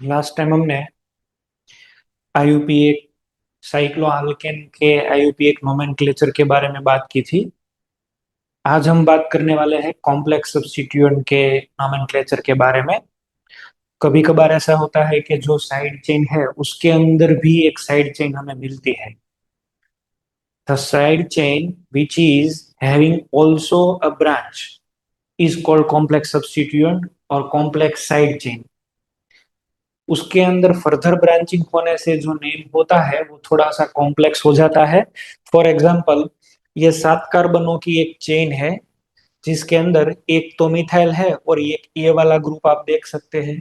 Last time हमने आईयूपीए साइक्लोअल्केन के आईयूपीए nomenclature के बारे में बात की थी। आज हम बात करने वाले हैं कॉम्प्लेक्स सब्स्टिट्यूएंट के नोमेनक्लेचर के बारे में। कभी कभार ऐसा होता है कि जो साइड चेन है उसके अंदर भी एक साइड चेन हमें मिलती है। The side chain which is having also a branch is called complex substituent और कॉम्प्लेक्स साइड चेन। उसके अंदर फर्दर ब्रांचिंग होने से जो नेम होता है वो थोड़ा सा कॉम्प्लेक्स हो जाता है। फॉर एग्जाम्पल, ये 7 कार्बनों की एक चेन है जिसके अंदर एक तो मिथाइल है और ये वाला ग्रुप आप देख सकते हैं।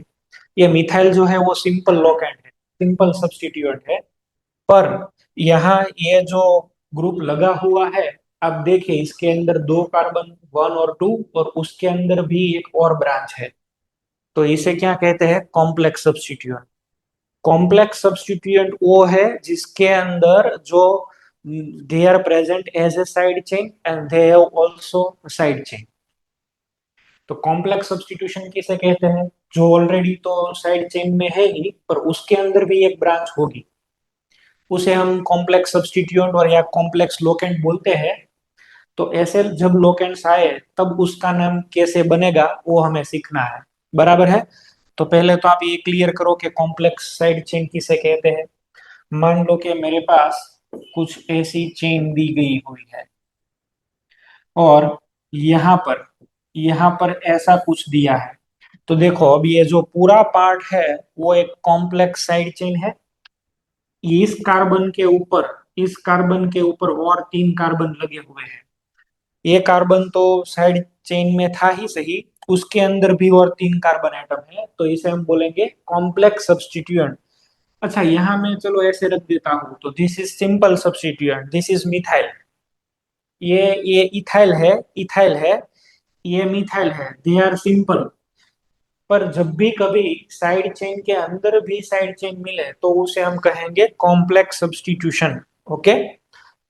ये मिथाइल जो है वो सिंपल लोकेंड है, सिंपल सब्स्टिट्यूएंट है। पर यहाँ ये जो ग्रुप लगा हुआ है, आप देखिए इसके अंदर 2 कार्बन 1 और 2 और उसके अंदर भी एक और ब्रांच है। तो इसे क्या कहते हैं? Complex substituent. कॉम्प्लेक्स सब्स्टिट्यूएंट वो है जिसके अंदर जो they are present as a side chain and they have also side chain. तो कॉम्प्लेक्स सब्स्टिट्यूशन किसे कहते हैं? जो ऑलरेडी तो साइड चेन में है ही पर उसके अंदर भी एक ब्रांच होगी, उसे हम कॉम्प्लेक्स सब्स्टिट्यूएंट और या कॉम्प्लेक्स लोकेंट बोलते हैं। तो ऐसे जब लोकेंट्स आए तब उसका नाम कैसे बनेगा वो हमें सीखना है। बराबर है। तो पहले तो आप ये क्लियर करो कि कॉम्प्लेक्स साइड चेन किसे कहते हैं। मान लो कि मेरे पास कुछ ऐसी चेन दी गई हुई है और यहाँ पर यहाँ पर ऐसा कुछ दिया है। तो देखो अब ये जो पूरा पार्ट है वो एक कॉम्प्लेक्स साइड चेन है। इस कार्बन के ऊपर इस कार्बन के ऊपर और 3 कार्बन लगे हुए हैं। ये कार्बन तो साइड चेन में था ही सही, उसके अंदर भी और 3 कार्बन एटम है, तो इसे हम बोलेंगे कॉम्प्लेक्स सब्स्टिट्यूएंट। अच्छा, यहाँ मैं चलो ऐसे रख देता हूँ, तो this is simple substituent, this is methyl. ये इथाइल है, इथाइल है। ये मिथाइल है, दे आर सिंपल। पर जब भी कभी साइड चेन के अंदर भी साइड चेन मिले तो उसे हम कहेंगे कॉम्प्लेक्स सब्स्टिट्यूशन। ओके।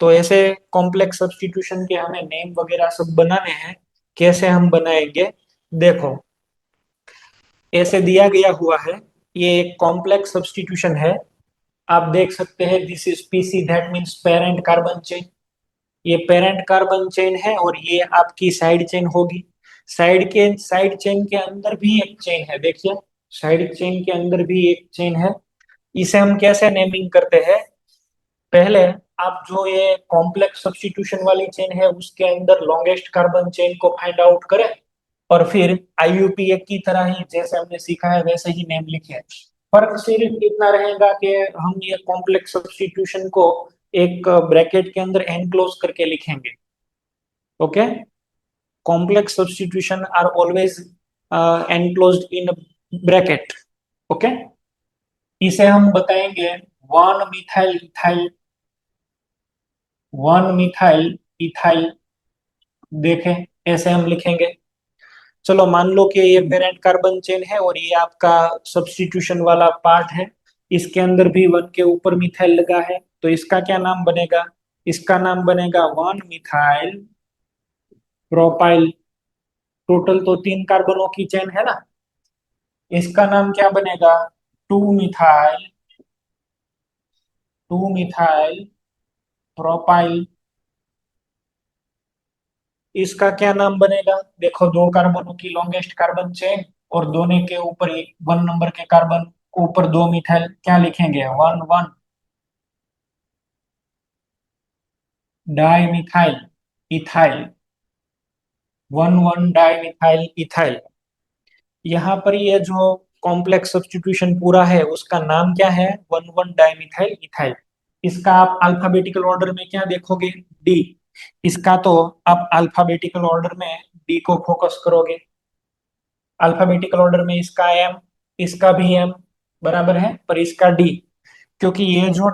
तो ऐसे कॉम्प्लेक्स सब्स्टिट्यूशन के हमें नेम वगैरह सब बनाने हैं। कैसे हम बनाएंगे? देखो, ऐसे दिया गया हुआ है, ये एक कॉम्प्लेक्स सब्स्टिट्यूशन है। आप देख सकते हैं this is PC, that means parent carbon chain. ये पेरेंट कार्बन चेन है और ये आपकी साइड चेन होगी। साइड चेन के अंदर भी एक चेन है, देखिए साइड चेन के अंदर भी एक चेन है। इसे हम कैसे नेमिंग करते हैं? पहले आप जो ये कॉम्प्लेक्स सब्स्टिट्यूशन वाली चेन है उसके अंदर लॉन्गेस्ट कार्बन चेन को फाइंड आउट करें और फिर आईयूपीए की तरह ही जैसे हमने सीखा है वैसे ही नेम लिखे। फर्क सिर्फ इतना रहेगा कि हम ये कॉम्प्लेक्स सब्स्टिट्यूशन को एक ब्रैकेट के अंदर एनक्लोज करके लिखेंगे। Okay. Complex substitution are always enclosed in bracket. Okay. इसे हम बताएंगे one methyl ethyl, one methyl ethyl. देखें, ऐसे हम लिखेंगे। चलो मान लो कि ये पेरेंट कार्बन चेन है और ये आपका सब्स्टिट्यूशन वाला पार्ट है। इसके अंदर भी वन के ऊपर मिथाइल लगा है, तो इसका क्या नाम बनेगा? इसका नाम बनेगा वन मिथाइल प्रोपाइल। टोटल तो 3 कार्बनों की चेन है ना। इसका नाम क्या बनेगा? Two methyl, to methyl propyl. इसका क्या नाम बनेगा? देखो, 2 कार्बनों की लॉन्गेस्ट कार्बन चेन और दोनों के ऊपर एक 1 नंबर के कार्बन के ऊपर 2 मिथाइल, क्या लिखेंगे? One one die methyl ethyl, one one die methyl ethyl. यहाँ पर ये जो कॉम्प्लेक्स सब्स्टिट्यूशन पूरा है उसका नाम क्या है? One one die methyl ethyl. इसका आप अल्फाबेटिकल ऑर्डर में क्या देखोगे? डी। इसका तो आप अल्फाबेटिकल ऑर्डर में डी को फोकस करोगे। अल्फाबेटिकल ऑर्डर में इसका एम, इसका भी एम, बराबर है, पर इसका डी। क्योंकि ये जो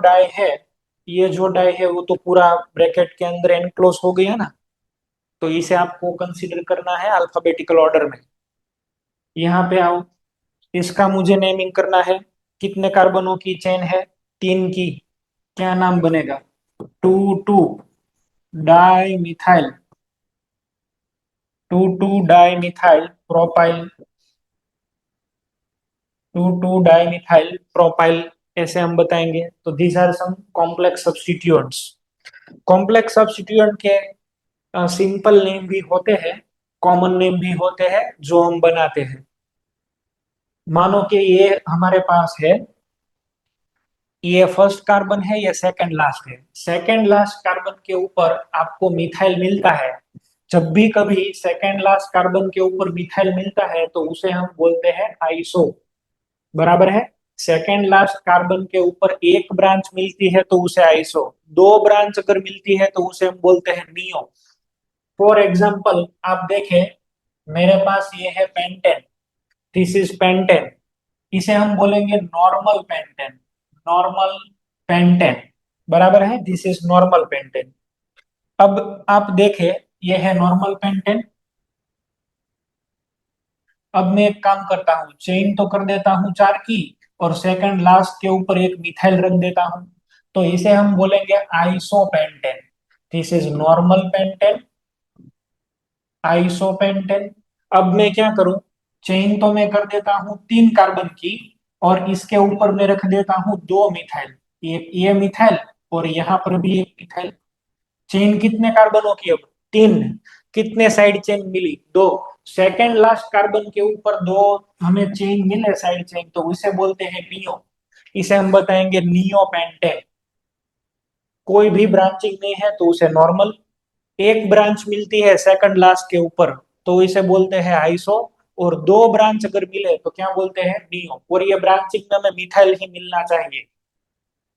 डाई है वो तो पूरा ब्रैकेट के अंदर एनक्लोज हो गया ना। तो इसे आपको कंसीडर करना है अल्फाबेटिकल ऑर्डर में। यहाँ पे आओ, इसका मुझे नेमिंग करना है। कितने कार्बनों की चेन है? 3 की। क्या नाम बनेगा? Two two di methyl, two two di methyl propyl. Two two dimethyl propyl, ऐसे हम बताएंगे। तो these are some complex substituents. Complex substituent के सिंपल नेम भी होते हैं, कॉमन नेम भी होते हैं जो हम बनाते हैं। मानो कि ये हमारे पास है, ये फर्स्ट कार्बन है, ये सेकंड लास्ट है। सेकंड लास्ट कार्बन के ऊपर आपको मिथाइल मिलता है। जब भी कभी सेकंड लास्ट कार्बन के ऊपर मिथाइल मिलता है तो उसे हम बोलते हैं आइसो, बराबर है। सेकंड लास्ट कार्बन के ऊपर एक ब्रांच मिलती है तो उसे आइसो, दो ब्रांच अगर मिलती है तो उसे हम बोलते हैं नियो। फॉर एग्जाम्पल आप देखें, मेरे पास ये है पेंटेन, दिस इज पेंटेन, इसे हम बोलेंगे नॉर्मल पेंटेन। नॉर्मल पेंटेन, बराबर है, दिस इज नॉर्मल पेंटेन। अब आप देखें, ये है नॉर्मल पेंटेन। अब मैं एक काम करता हूँ, चेन तो कर देता हूँ चार की, और सेकंड लास्ट के ऊपर एक मिथाइल रख देता हूँ। तो इसे हम बोलेंगे isopentane. This is normal pentane, isopentane. अब मैं क्या करूं, चेन तो मैं कर देता हूं तीन कार्बन की, और इसके ऊपर मैं रख देता हूं दो मिथाइल, ये मिथाइल, और यहाँ पर भी एक मिथाइल। चेन कितने कार्बनों की, अब तीन। कितने साइड चेन मिली, दो। सेकेंड लास्ट कार्बन के ऊपर दो हमें चेन मिले साइड चेन, तो उसे बोलते हैं नियो। इसे हम बताएंगे नियो पेंटेन। कोई भी ब्रांचिंग नहीं है तो उसे नॉर्मल, एक ब्रांच मिलती है सेकंड लास्ट के ऊपर तो इसे बोलते हैं आइसो, और दो ब्रांच अगर मिले तो क्या बोलते हैं नियो। और ये ब्रांचिंग में हमें मिथाइल ही मिलना चाहिए,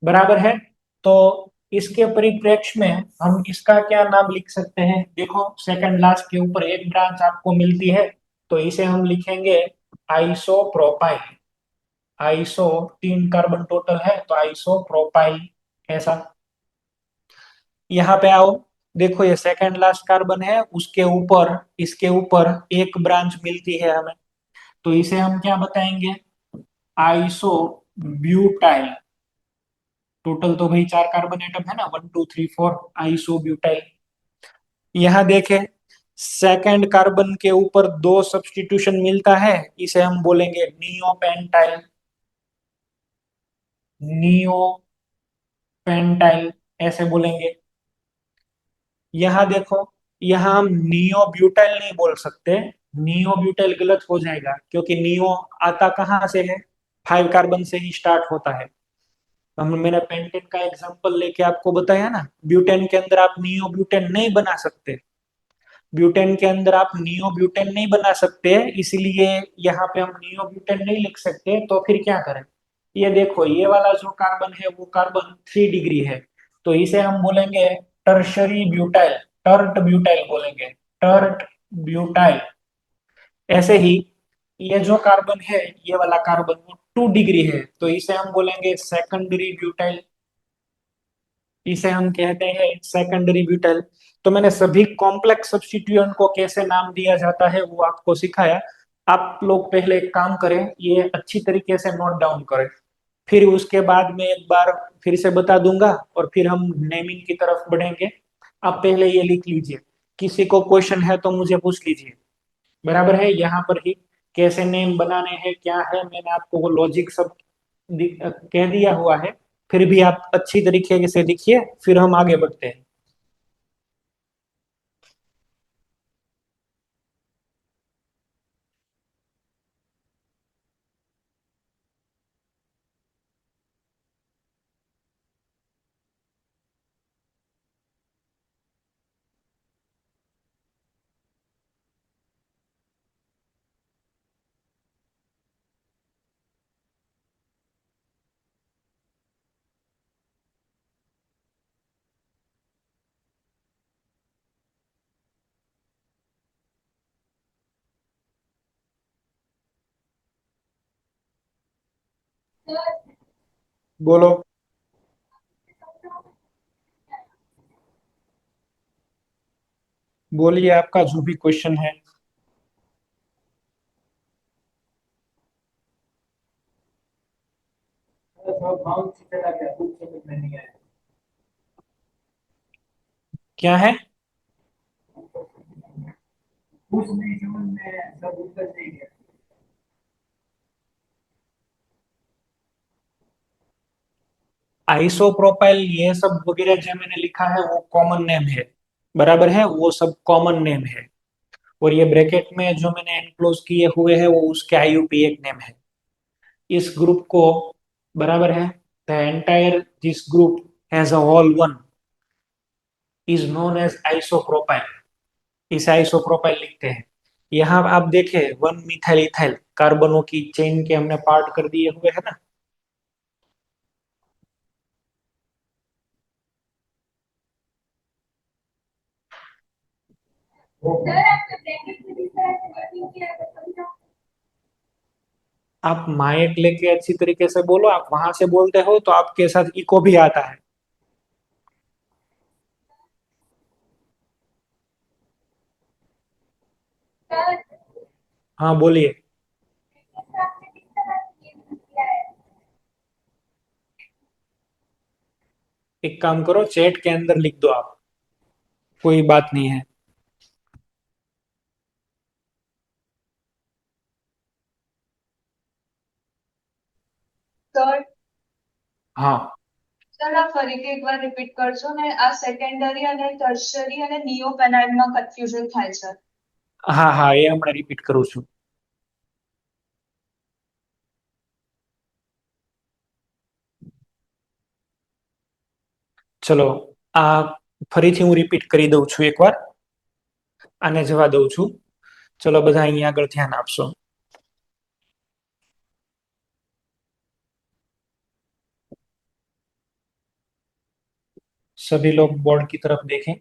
बराबर है। तो इसके परिप्रेक्ष्य में हम इसका क्या नाम लिख सकते हैं, देखो सेकंड लास्ट के ऊपर एक ब्रांच आपको मिलती है तो इसे हम लिखेंगे आइसो प्रोपाइल। आइसो, तीन कार्बन टोटल है तो आइसो प्रोपाइल, ऐसा। यहाँ पे आओ, देखो ये सेकंड लास्ट कार्बन है, उसके ऊपर, इसके ऊपर एक ब्रांच मिलती है हमें, तो इसे हम क्या बताएंगे, आइसो ब्यूटाइल। टोटल तो भाई चार कार्बन एटम है ना, 1 2 3 4, आइसो ब्यूटाइल। यहाँ देखें, सेकंड कार्बन के ऊपर दो सब्स्टिट्यूशन मिलता है, इसे हम बोलेंगे नियोपेंटाइल। नियोपेंटाइल ऐसे बोलेंगे। यहाँ देखो, यहाँ हम नियो ब्यूटाइल नहीं बोल सकते, नियो ब्यूटाइल गलत हो जाएगा, क्योंकि नियो आता कहाँ से है, 5 कार्बन से ही स्टार्ट होता है। हम, मैंने पेंटेन का एग्जांपल लेके आपको बताया ना, ब्यूटेन के अंदर आप नियो ब्यूटेन नहीं बना सकते, ब्यूटेन के अंदर आप नियो ब्यूटेन नहीं बना सकते, इसलिए यहाँ पे हम नियो ब्यूटेन नहीं लिख सकते, तो फिर क्या करें। ये देखो, ये वाला जो कार्बन है वो कार्बन 3 डिग्री है, तो इसे हम बोलेंगे टर्शरी ब्यूटाइल, टर्ट ब्यूटाइल बोलेंगे, टर्ट ब्यूटाइल। ऐसे ही ये जो कार्बन है, ये वाला कार्बन वो 2 डिग्री है, तो इसे हम बोलेंगे सेकेंडरी ब्यूटाइल। इसे हम कहते हैं सेकेंडरी ब्यूटाइल। तो मैंने सभी कॉम्प्लेक्स सब्स्टिट्यूएंट को कैसे नाम दिया जाता है वो आपको सिखाया। आप लोग पहले एक काम करें, ये अच्छी तरीके से नोट डाउन करें, फिर उसके बाद में एक बार फिर से बता दूंगा, और फिर हम नेमिंग की तरफ बढ़ेंगे। आप पहले ये लिख लीजिए, किसी को क्वेश्चन है तो मुझे पूछ लीजिए, बराबर है। यहाँ पर ही कैसे नेम बनाने हैं क्या है, मैंने आपको वो लॉजिक सब कह दिया हुआ है। फिर भी आप अच्छी तरीके से लिखिए, फिर हम आगे बढ़ते हैं। बोलो, बोलिए आपका जो भी क्वेश्चन है। क्या है, आइसोप्रोपाइल ये सब वगैरह जो मैंने लिखा है वो कॉमन नेम है, बराबर है, वो सब कॉमन नेम है। और ये ब्रैकेट में जो मैंने एनक्लोज किए हुए हैं वो उसके आईयूपीएक नेम है। इस ग्रुप को, बराबर है, the entire this group has a whole one is known as isopropyl. इसे आइसोप्रोपाइल लिखते हैं। यहाँ आप देखें, वन मिथाइल इथाइल कार्बनों की चेन के हमने पार्ट कर दिए हुए है ना। आप माइक लेके अच्छी तरीके से बोलो, आप वहां से बोलते हो तो आपके साथ इको भी आता है। हाँ बोलिए। एक काम करो, चैट के अंदर लिख दो आप, कोई बात नहीं है। સર हाँ સર આ ફરીથી એકવાર રિપીટ કરશો ને આ સેકન્ડરી અને ટર્શરી અને નિયો પેનાઇલમાં કન્ફ્યુઝન થાય છે. हाँ हाँ, ये हमें रिपीट करूँ છું। ચલો, આ ફરીથી હું રિપીટ કરી દઉં છું એકવાર, આને જવા દઉં છું। ચલો બધા અહીંયા આગળ ધ્યાન આપશો। सभी लोग बोर्ड की तरफ देखें।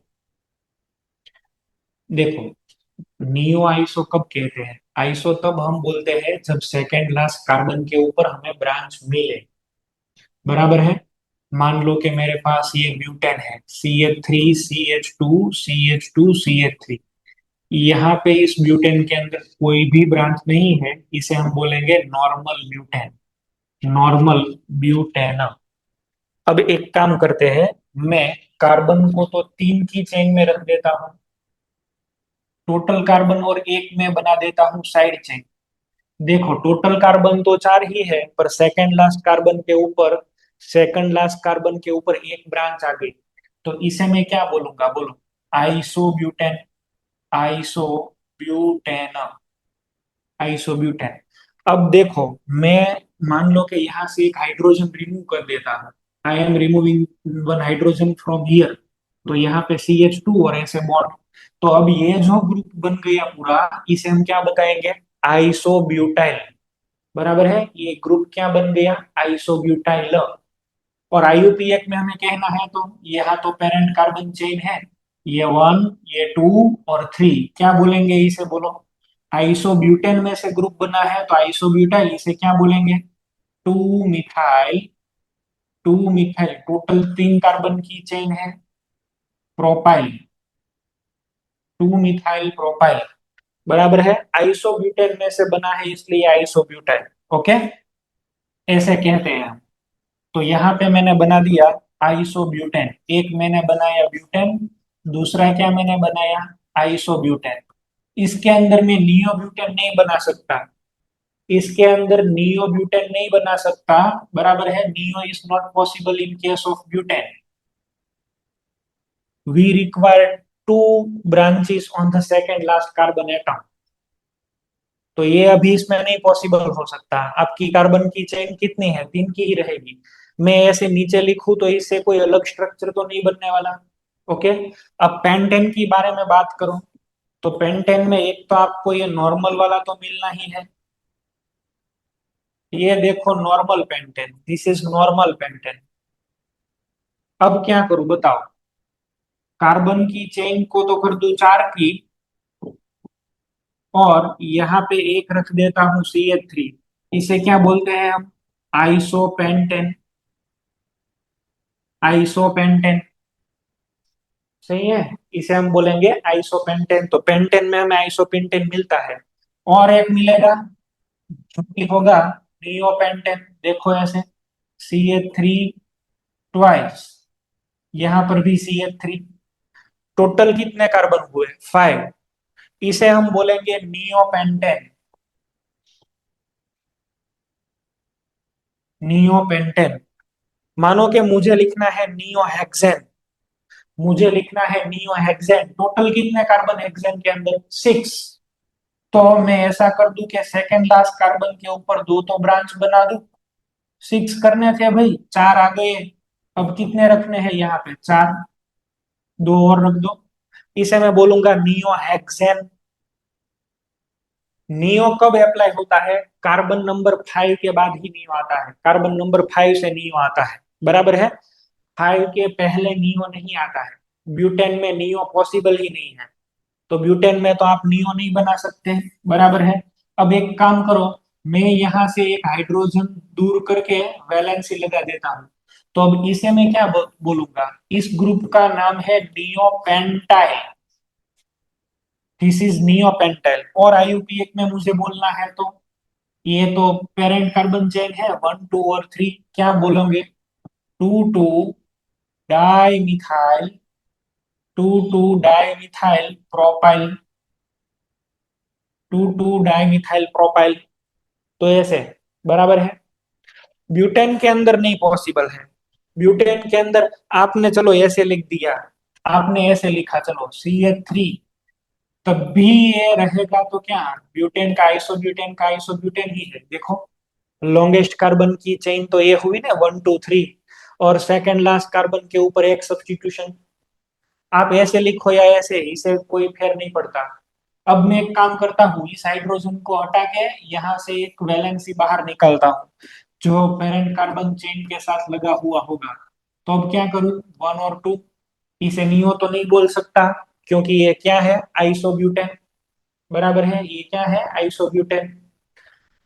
देखो, नियो आइसो कब कहते हैं? आइसो तब हम बोलते हैं जब सेकेंड लास्ट कार्बन के ऊपर हमें ब्रांच मिले, बराबर है। मान लो कि मेरे पास ये ब्यूटेन है, CH3CH2CH2CH3। यहाँ पे इस ब्यूटेन के अंदर कोई भी ब्रांच नहीं है, इसे हम बोलेंगे नॉर्मल ब्यूटेन। Normal butane. अब एक काम करते हैं, मैं कार्बन को तो तीन की चेन में रख देता हूँ, टोटल कार्बन और एक में बना देता हूँ साइड चेन। देखो, टोटल कार्बन तो चार ही है, पर सेकंड लास्ट कार्बन के ऊपर, सेकंड लास्ट कार्बन के ऊपर एक ब्रांच आ गई, तो इसे मैं क्या बोलूंगा, बोलो? आइसोब्यूटेन। आइसोब्यूटेन। आइसोब्यूटेन। अब देखो, मैं मान लो कि यहाँ से एक हाइड्रोजन रिमूव कर देता हूँ। I am removing one hydrogen from here, तो यहाँ पे CH2 और ऐसे बॉन्ड। तो अब ये जो ग्रुप बन गया पूरा, इसे हम क्या बताएंगे? आइसोब्यूटाइल। बराबर है, ये ग्रुप क्या बन गया? आइसोब्यूटाइल। और आईयूपीएक में हमें कहना है तो यहाँ तो पेरेंट कार्बन चेन है, ये वन, ये टू और थ्री, क्या बोलेंगे इसे, बोलो? आइसोब्यूटेन में से ग्रुप बना है तो आइसोब्यूटाइल, इसे क्या बोलेंगे? Two methyl. Two methyl, total तीन कार्बन की चेन है, प्रोपाइल। टू मिथाइल प्रोपाइल, बराबर है। आइसोब्यूटेन में से बना है इसलिए आइसोब्यूटाइल। ओके, ऐसे कहते हैं हम। तो यहाँ पे मैंने बना दिया आइसोब्यूटेन। एक मैंने बनाया ब्यूटेन, दूसरा क्या मैंने बनाया? आइसोब्यूटेन। इसके अंदर मैं नियोब्यूटेन नहीं बना सकता, इसके अंदर नियोब्यूटेन नहीं बना सकता, बराबर है। Neo is not possible in case of butane. We require two branches on the second last carbon atom. तो ये अभी इसमें नहीं पॉसिबल हो सकता। आपकी कार्बन की चेन कितनी है? तीन की ही रहेगी। मैं ऐसे नीचे लिखूं तो इससे कोई अलग स्ट्रक्चर तो नहीं बनने वाला। ओके। अब पेंटेन की बारे में बात करूं, तो पेंटेन में एक तो आपको ये नॉर्मल वाला तो मिलना ही है। ये देखो normal pentane, this is normal pentane. अब क्या करूं बताओ? कार्बन की चेन को तो कर दूं चार की, और यहाँ पे एक रख देता हूँ CH3। इसे क्या बोलते हैं हम? आइसोपेंटेन। आइसोपेंटेन, सही है। इसे हम बोलेंगे आइसोपेंटेन। तो पेंटेन में हमें आइसोपेंटेन मिलता है। और एक मिलेगा, जो होगा नियोपेंटेन। देखो ऐसे, CH3 ट्वाइस, यहाँ पर भी CH3। टोटल कितने कार्बन हुए? फाइव। इसे हम बोलेंगे नियोपेंटेन। नियोपेंटेन। मानो कि मुझे लिखना है नियोहेक्सेन, मुझे लिखना है नियोहेक्सेन, टोटल कितने कार्बन हेक्सेन के अंदर? 6। तो मैं ऐसा कर दूं कि सेकंड लास्ट कार्बन के ऊपर दो तो ब्रांच बना दूं। 6 करने थे भाई, 4 आ गए। अब कितने रखने हैं यहाँ पे? 4, दो और रख दो। इसे मैं बोलूंगा नियोहेक्सेन। नियो कब अप्लाई होता है? कार्बन नंबर 5 के बाद ही नियो आता है, कार्बन नंबर 5 से नियो आता है, बराबर है। 5 के पहले नियो नहीं आता है। ब्यूटेन में नियो पॉसिबल ही नहीं है, तो ब्यूटेन में तो आप नियो नहीं बना सकते, बराबर है। अब एक काम करो, मैं यहाँ से एक हाइड्रोजन दूर करके वैलेंसी लगा देता हूँ। तो अब इसे मैं क्या बोलूंगा? इस ग्रुप का नाम है नियोपेंटाइल। This is neopentyl. और आईयूपीएक में मुझे बोलना है तो ये तो पेरेंट कार्बन चेन है, 1 2 और 3, क्या बोलोगे? 2 2 di methyl, 2 2 die methyl propyl, 2 2 die methyl propyl. तो ऐसे, बराबर है। ब्यूटेन के अंदर नहीं पॉसिबल है। ब्यूटेन के अंदर आपने चलो ऐसे लिख दिया, आपने ऐसे लिखा, चलो CH3, तब भी ये रहेगा तो क्या? ब्यूटेन का आइसोब्यूटेन ही है, देखो। लॉन्गेस्ट कार्बन की चेन तो ये हुई ना, 1 2 3। और सेकंड लास्ट कार्बन के ऊपर एक सब्स्टिट्यूशन। आप ऐसे लिखो या ऐसे, इसे कोई फेर नहीं पड़ता। अब मैं एक काम करता हूँ, इस हाइड्रोजन को हटा के यहाँ से एक वैलेंसी बाहर निकालता हूँ जो पेरेंट कार्बन चेन के साथ लगा हुआ होगा। तो अब क्या करूँ? 1 और 2। इसे नियो तो नहीं बोल सकता, क्योंकि ये क्या है? आइसोब्यूटेन, बराबर है। ये क्या है? आइसोब्यूटेन।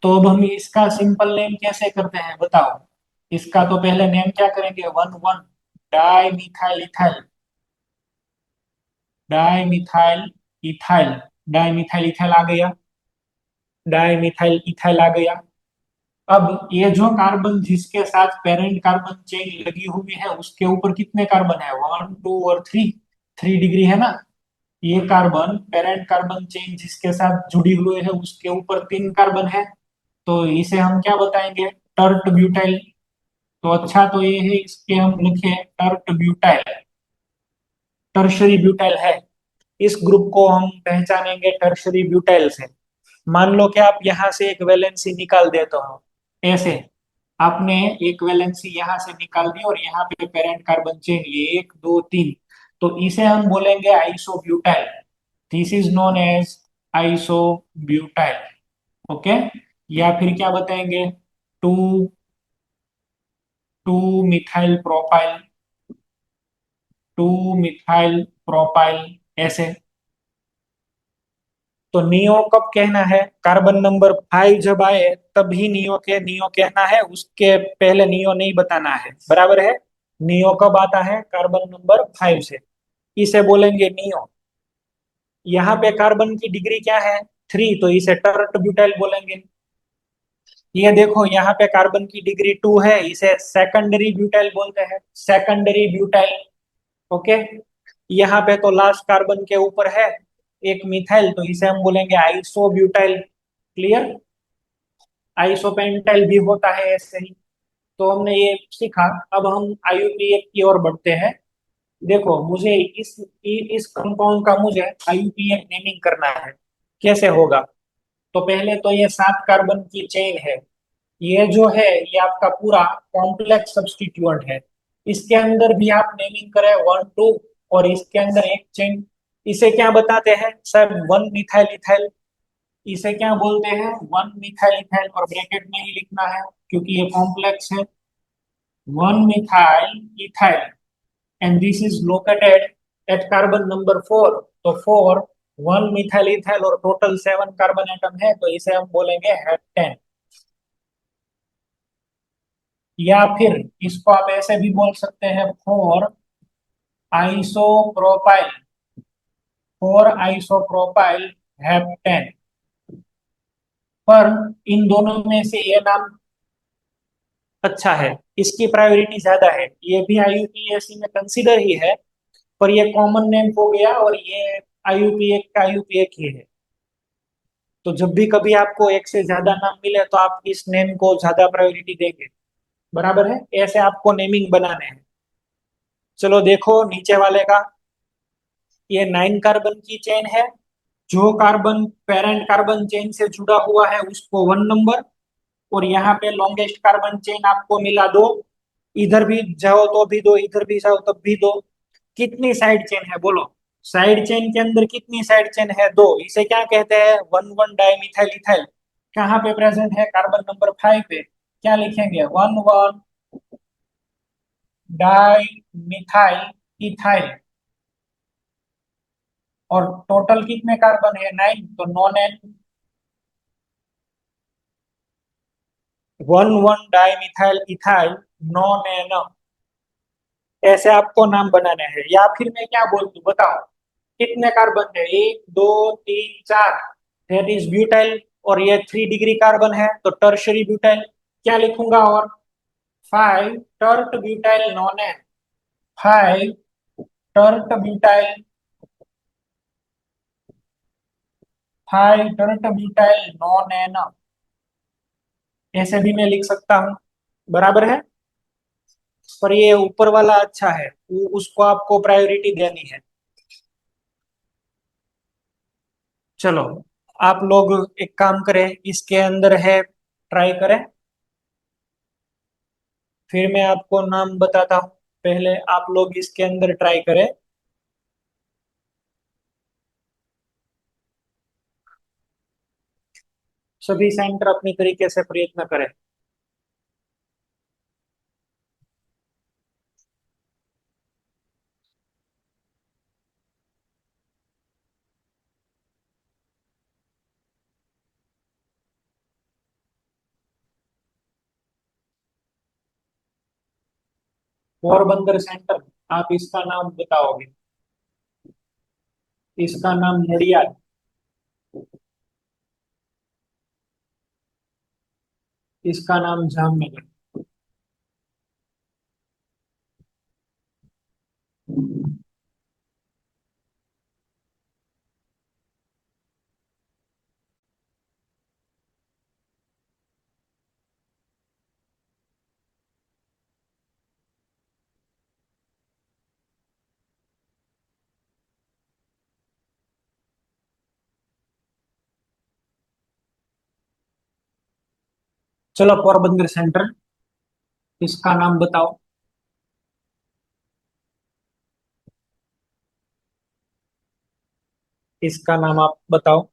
तो अब हम इसका सिंपल नेम कैसे करते हैं बताओ? इसका तो पहले नेम क्या करेंगे? 1 1 di methyl ethyl, di methyl ethyl, di methyl ethyl आ गया, डाई मिथाइल इथाइल आ गया। अब ये जो कार्बन जिसके साथ पेरेंट कार्बन चेन लगी हुई है उसके ऊपर कितने कार्बन है? 1 2 और 3, 3 डिग्री है ना। ये कार्बन, पेरेंट कार्बन चेन जिसके साथ जुड़ी हुई है उसके ऊपर 3 कार्बन है। तो इसे हम क्या बताएंगे? Tert butyl. तो अच्छा तो ये है, इसके हम लिखे टर्ट ब्यूटाइल, टर्शरी ब्यूटाइल है। इस ग्रुप को हम पहचानेंगे टर्शरी ब्यूटाइल से। मान लो कि आप यहाँ से एक वैलेंसी निकाल देते हो, ऐसे। आपने एक वैलेंसी यहाँ से निकाल दी और यहाँ पे पेरेंट कार्बन चेन ये 1 2 3। तो इसे हम बोलेंगे isobutyl. This is known as isobutyl. Okay. या फिर क्या बताएंगे? Two two methyl propyl, 2 methyl propyl, ऐसे। तो नियो कब कहना है? कार्बन नंबर 5 जब आए तभी नियो कहना है, उसके पहले नियो नहीं बताना है, बराबर है। नियो कब आता है? कार्बन नंबर 5 से। इसे बोलेंगे नियो। यहाँ पे कार्बन की डिग्री क्या है? 3, तो इसे टर्ट ब्यूटाइल बोलेंगे। ये देखो यहाँ पे कार्बन की डिग्री 2 है, इसे सेकेंडरी ब्यूटाइल बोलते हैं, सेकेंडरी ब्यूटाइल। ओके। यहाँ पे तो लास्ट कार्बन के ऊपर है एक मिथाइल, तो इसे हम बोलेंगे आइसोब्यूटाइल। क्लियर? आइसोपेंटाइल भी होता है ऐसे ही। तो हमने ये सीखा। अब हम आईयूपीएक की ओर बढ़ते हैं। देखो, मुझे इस कंपाउंड का मुझे आईयूपीएक नेमिंग करना है। कैसे होगा? तो पहले तो ये 7 कार्बन की चेन है। ये जो है ये आपका पूरा कॉम्प्लेक्स सब्स्टिट्यूएंट है। इसके अंदर भी आप नेमिंग करें 1 2, और इसके अंदर एक चेन। इसे क्या बताते हैं सर? 1 methyl ethyl. इसे क्या बोलते हैं? 1 मिथाइल इथाइल, और ब्रैकेट में ही लिखना है क्योंकि ये कॉम्प्लेक्स है। 1 methyl ethyl, and this is located at carbon number 4। तो 4, 1 मिथाइल इथाइल, और टोटल 7 कार्बन एटम है, तो इसे हम बोलेंगे हेप्टेन। या फिर इसको आप ऐसे भी बोल सकते हैं, 4 आइसोप्रोपाइल, 4 आइसोप्रोपाइल हेप्टेन। पर इन दोनों में से ये नाम अच्छा है, इसकी प्रायोरिटी ज्यादा है, ये भी आईयूपीएसी में कंसीडर ही है, पर ये कॉमन नेम हो गया, और ये आईयूपीए का आईयूपीए ही है। तो जब भी कभी आपको एक से ज्यादा नाम मिले तो आप इस नेम को ज्यादा प्रायोरिटी देंगे। बराबर है, ऐसे आपको नेमिंग बनाने हैं। चलो देखो नीचे वाले का, ये 9 कार्बन की चेन है। जो कार्बन पेरेंट कार्बन चेन से जुड़ा हुआ है उसको 1 नंबर, और यहाँ पे लॉन्गेस्ट कार्बन चेन आपको मिला 2। इधर भी जाओ तो भी 2, इधर भी जाओ तब भी 2। कितनी साइड चेन है बोलो? साइड चेन के अंदर कितनी साइड चेन है? 2। इसे क्या कहते हैं? 1,1 डाइमिथाइल इथाइल। कहाँ पे प्रेजेंट है? कार्बन नंबर 5 पे। क्या लिखेंगे? 1,1 डाइमिथाइल इथाइल। और टोटल कितने कार्बन है? 9, तो nonane 1,1 dimethyl ethyl nonane. ऐसे आपको नाम बनाने हैं, या फिर मैं क्या बोल दूं बताओ? कितने कार्बन है? 1, 2, 3, 4। That is butyl. और ये 3 डिग्री कार्बन है तो टर्शरी ब्यूटाइल। क्या लिखूंगा? और 5 tert butyl nonane. 5 tert butyl, 5 tert butyl nonane. ऐसे भी मैं लिख सकता हूँ, बराबर है। पर ये ऊपर वाला अच्छा है, उसको आपको प्रायोरिटी देनी है। चलो आप लोग एक काम करें, इसके अंदर है, ट्राई करें, फिर मैं आपको नाम बताता हूँ। पहले आप लोग इसके अंदर ट्राई करें। सभी सेंटर अपनी तरीके से प्रयत्न करें। पोरबंदर सेंटर, आप इसका नाम बताओगे? इसका नाम नडियाद। इसका नाम जामनगर। चलो पोरबंदर सेंटर, इसका नाम बताओ। इसका नाम आप बताओ।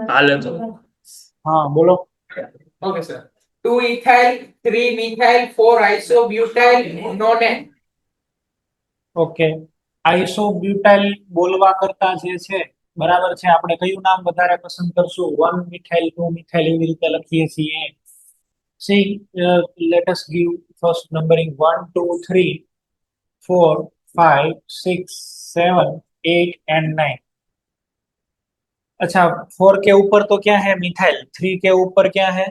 हाल तो हाँ बोलो। Okay sir. 2 ethyl 3 methyl 4 isobutyl none okay, isobutyl બોલવા કરતા જે છે, બરાબર છે, આપણે કયું નામ વધારે પસંદ કરશું? 1 મિથાઇલ, 2 મિથાઇલ, એવી રીતે લખીએ છીએ. C, let us give first numbering 1, 2, 3, 4, 5, 6, 7, 8 and 9। अच्छा, 4 के ऊपर तो क्या है? मिथाइल। 3 के ऊपर क्या है?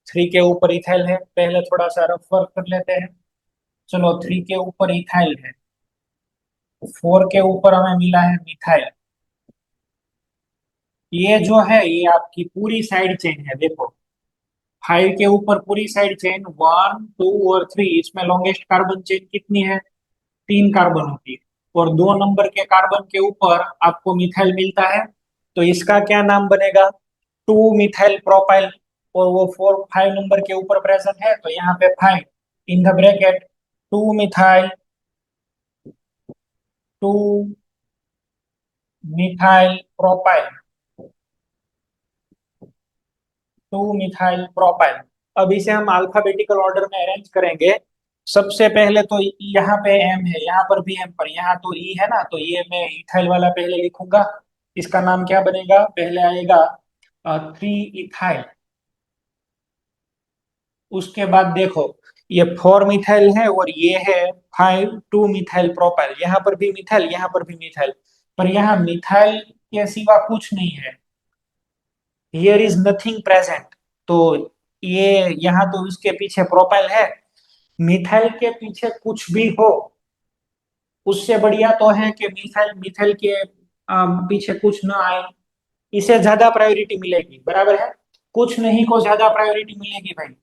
3 के ऊपर इथाइल है। पहले थोड़ा सा रफ वर्क कर लेते हैं। चलो 3 के ऊपर इथाइल है, 4 के ऊपर हमें मिला है मिथाइल। ये जो है ये आपकी पूरी साइड चेन है, देखो। 5 के ऊपर पूरी साइड चेन, 1, 2 और 3। इसमें लॉन्गेस्ट कार्बन चेन कितनी है? 3 कार्बन होती है। और 2 नंबर के कार्बन के ऊपर आपको मिथाइल मिलता है, तो इसका क्या नाम बनेगा? 2 मिथाइल प्रोपाइल। और वो 5 नंबर के ऊपर प्रेजेंट है, तो यहाँ पे 5 in the bracket 2 methyl, 2 methyl propyl, 2 methyl propyl. अब इसे हम अल्फाबेटिकल ऑर्डर में अरेंज करेंगे। सबसे पहले तो यहाँ पे एम है, यहाँ पर भी एम, पर यहाँ तो ई है ना, तो ये मैं इथाइल वाला पहले लिखूंगा। इसका नाम क्या बनेगा? पहले आएगा 3 इथाइल। उसके बाद देखो, ये 4 मिथाइल है और ये है 5, 2 मिथाइल प्रोपाइल। यहाँ पर भी मिथाइल, यहाँ पर भी मिथाइल, पर यहाँ मिथाइल के सिवा कुछ नहीं है। Here is nothing present. तो ये यहाँ तो इसके पीछे प्रोपाइल है, मिथाइल के पीछे कुछ भी हो उससे बढ़िया तो है कि मिथाइल मिथाइल के पीछे कुछ ना आए, इसे ज्यादा प्रायोरिटी मिलेगी, बराबर है। कुछ नहीं को ज्यादा प्रायोरिटी मिलेगी भाई,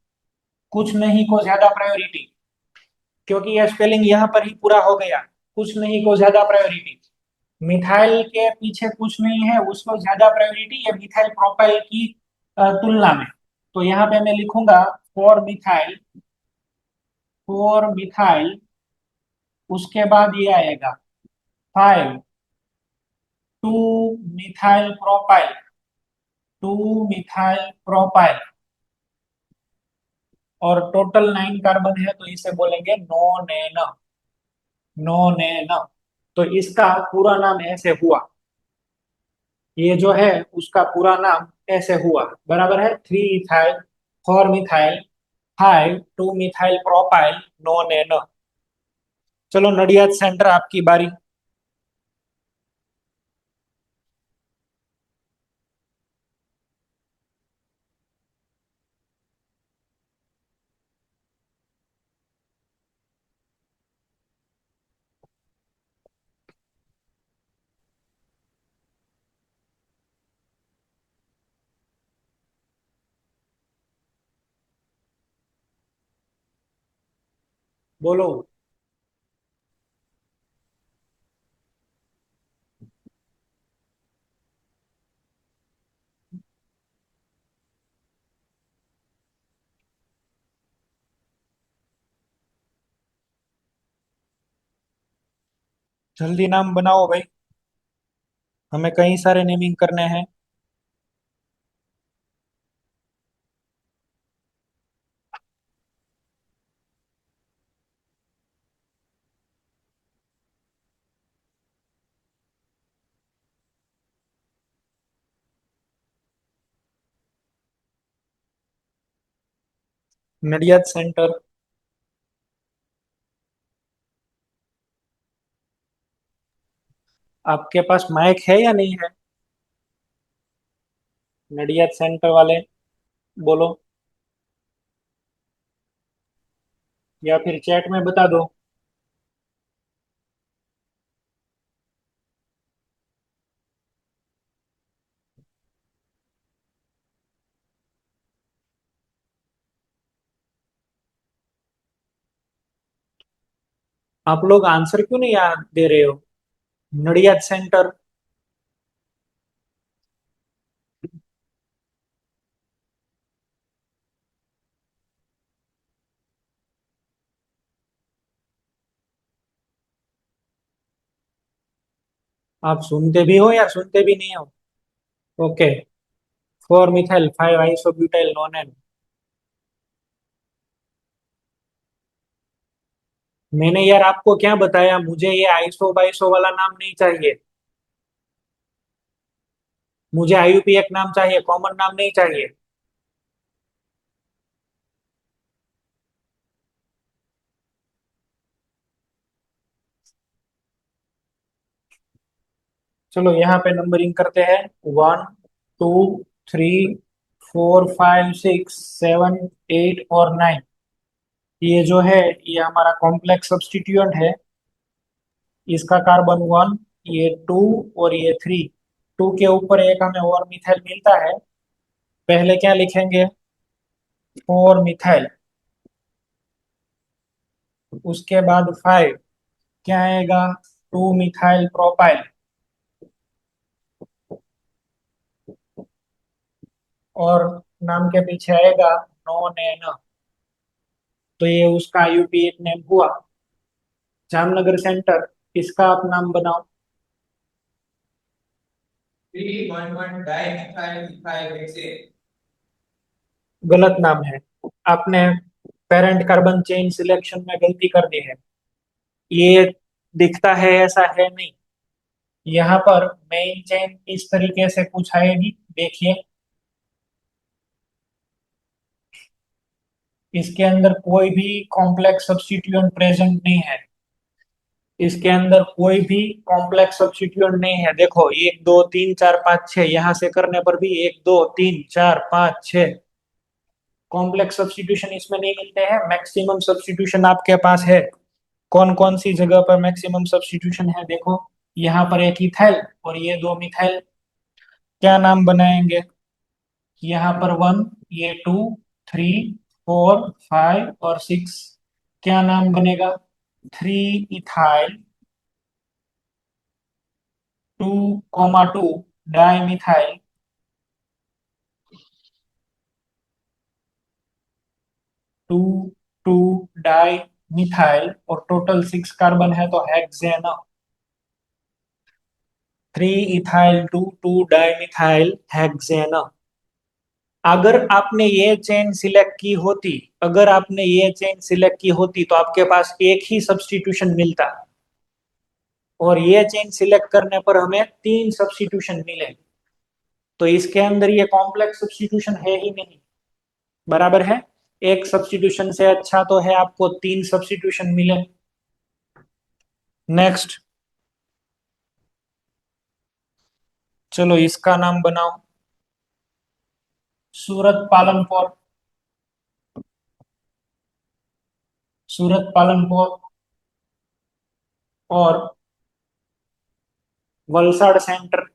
कुछ नहीं को ज्यादा प्रायोरिटी, क्योंकि यह स्पेलिंग यहाँ पर ही पूरा हो गया। कुछ नहीं को ज्यादा प्रायोरिटी, मिथाइल के पीछे कुछ नहीं है उसको ज्यादा प्रायोरिटी है मिथाइल प्रोपाइल की तुलना में। तो यहाँ पे मैं लिखूंगा फॉर मिथाइल, उसके बाद ये आएगा 5 to methyl propyl, to methyl propyl, और टोटल 9 कार्बन है तो इसे बोलेंगे नोनेन, नोनेन। तो इसका पूरा नाम ऐसे हुआ, ये जो है उसका पूरा नाम ऐसे हुआ, बराबर है। 3 इथाइल 4 मिथाइल 5 2 मिथाइल प्रोपाइल नोनेन। चलो नडियाद सेंटर आपकी बारी। बोलो। जल्दी नाम बनाओ भाई, हमें कई सारे नेमिंग करने हैं। नडियाद सेंटर। आपके पास माइक है या नहीं है? नडियाद सेंटर वाले बोलो, या फिर चैट में बता दो। आप लोग आंसर क्यों नहीं याद दे रहे हो? नडियाद सेंटर। आप सुनते भी हो या सुनते भी नहीं हो? ओके। 4 methyl 5 isobutyl नोनेन। मैंने यार आपको क्या बताया, मुझे ये आइसो बाइसो वाला नाम नहीं चाहिए, मुझे आईयूपीएक नाम चाहिए, कॉमन नाम नहीं चाहिए। चलो यहाँ पे नंबरिंग करते हैं। 1 2 3 4 5 6 7 8 और 9। ये जो है ये हमारा कॉम्प्लेक्स सब्स्टिट्यूएंट है, इसका कार्बन 1, ये 2 और ये 3। 2 के ऊपर एक हमें और मिथाइल मिलता है, पहले क्या लिखेंगे? 4 मिथाइल, उसके बाद 5, क्या आएगा? 2 मिथाइल प्रोपाइल, और नाम के पीछे आएगा नोनेन। तो ये उसका यूपीएक नेम हुआ। जामनगर सेंटर, इसका आप नाम बनाओ। 3 1 1 डाइमिथाइल मिथाइल हेक्सेन। गलत नाम है, आपने पेरेंट कार्बन चेन सिलेक्शन में गलती कर दी है। ये दिखता है ऐसा है नहीं, यहाँ पर मेन चेन इस तरीके से कुछ आएगी, देखिए इसके अंदर कोई भी कॉम्प्लेक्स सब्स्टिट्यूएंट प्रेजेंट नहीं है। इसके अंदर कोई भी कॉम्प्लेक्स सब्स्टिट्यूएंट नहीं है। देखो 1 2 3 4 5 6, यहां से करने पर भी 1 2 3 4 5 6 कॉम्प्लेक्स सब्स्टिट्यूशन इसमें नहीं मिलते हैं। मैक्सिमम सब्स्टिट्यूशन आपके पास है। कौन कौन सी जगह पर मैक्सिमम सब्स्टिट्यूशन है? देखो यहाँ पर एक इथाइल और ये 2 मिथाइल। क्या नाम बनाएंगे? यहाँ पर 1, ये 2 3 4 5 और 6। क्या नाम बनेगा? 3 ethyl 2 2 di methyl 2 2 di methyl, और टोटल 6 कार्बन है तो hexane. 3 ethyl 2 2 di methyl hexane. अगर आपने ये चेन सिलेक्ट की होती, अगर आपने ये चेन सिलेक्ट की होती तो आपके पास एक ही सब्स्टिट्यूशन मिलता, और ये चेन सिलेक्ट करने पर हमें 3 सब्स्टिट्यूशन मिले। तो इसके अंदर ये कॉम्प्लेक्स सब्स्टिट्यूशन है ही नहीं। बराबर है। एक सब्स्टिट्यूशन से अच्छा तो है आपको 3 सब्स्टिट्यूशन मिले। नेक्स्ट, चलो इसका नाम बनाओ सूरत पालनपुर। सूरत पालनपुर और वलसाड़ सेंटर।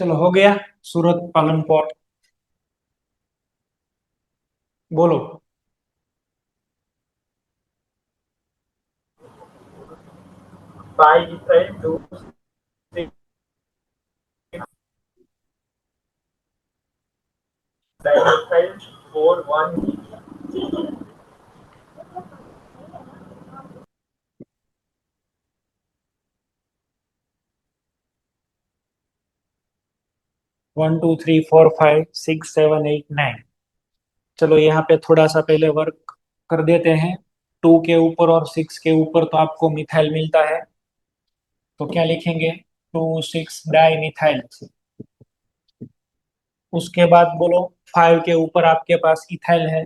चलो हो गया। सूरत पालनपुर, बोलो। By April 2, 6 4 1 1 2 3 4 5 6 7 8 9। चलो यहाँ पे थोड़ा सा पहले वर्क कर देते हैं। 2 के ऊपर और 6 के ऊपर तो आपको मिथाइल मिलता है, तो क्या लिखेंगे? 2 6 डाई मिथाइल। उसके बाद बोलो 5 के ऊपर आपके पास इथाइल है,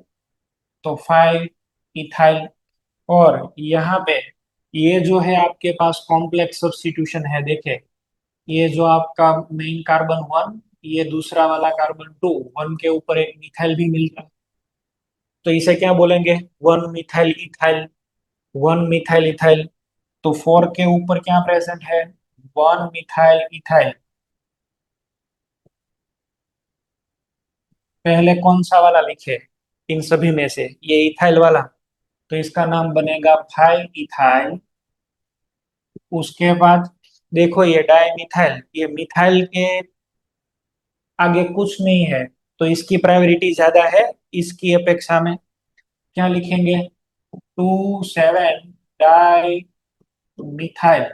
तो 5 इथाइल। और यहाँ पे ये जो है आपके पास कॉम्प्लेक्स सब्स्टिट्यूशन है। देखे, ये जो आपका मेन कार्बन 1, ये दूसरा वाला कार्बन 2, 1 के ऊपर एक मिथाइल भी मिलता है, तो इसे क्या बोलेंगे? 1 मिथाइल इथाइल। 1 methyl ethyl. तो 4 के ऊपर क्या प्रेजेंट है? 1 मिथाइल इथाइल। पहले कौन सा वाला लिखे इन सभी में से? ये इथाइल वाला, तो इसका नाम बनेगा 5 इथाइल। उसके बाद देखो ये डाई मिथाइल, ये मिथाइल के आगे कुछ नहीं है, तो इसकी प्रायोरिटी ज्यादा है इसकी अपेक्षा में। क्या लिखेंगे? 2 7 डाई मिथाइल।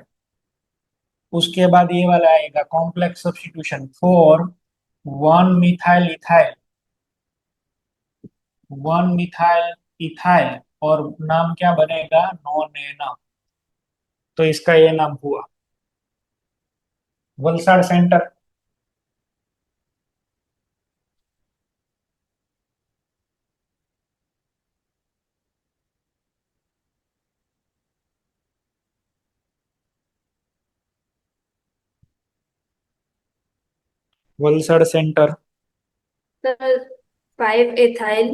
उसके बाद ये वाला आएगा complex substitution 4 1 methyl ethyl. 1 methyl ethyl, और नाम क्या बनेगा? नोनेना। तो इसका ये नाम हुआ Valsad centre. Valsad centre. Sir 5 ethyl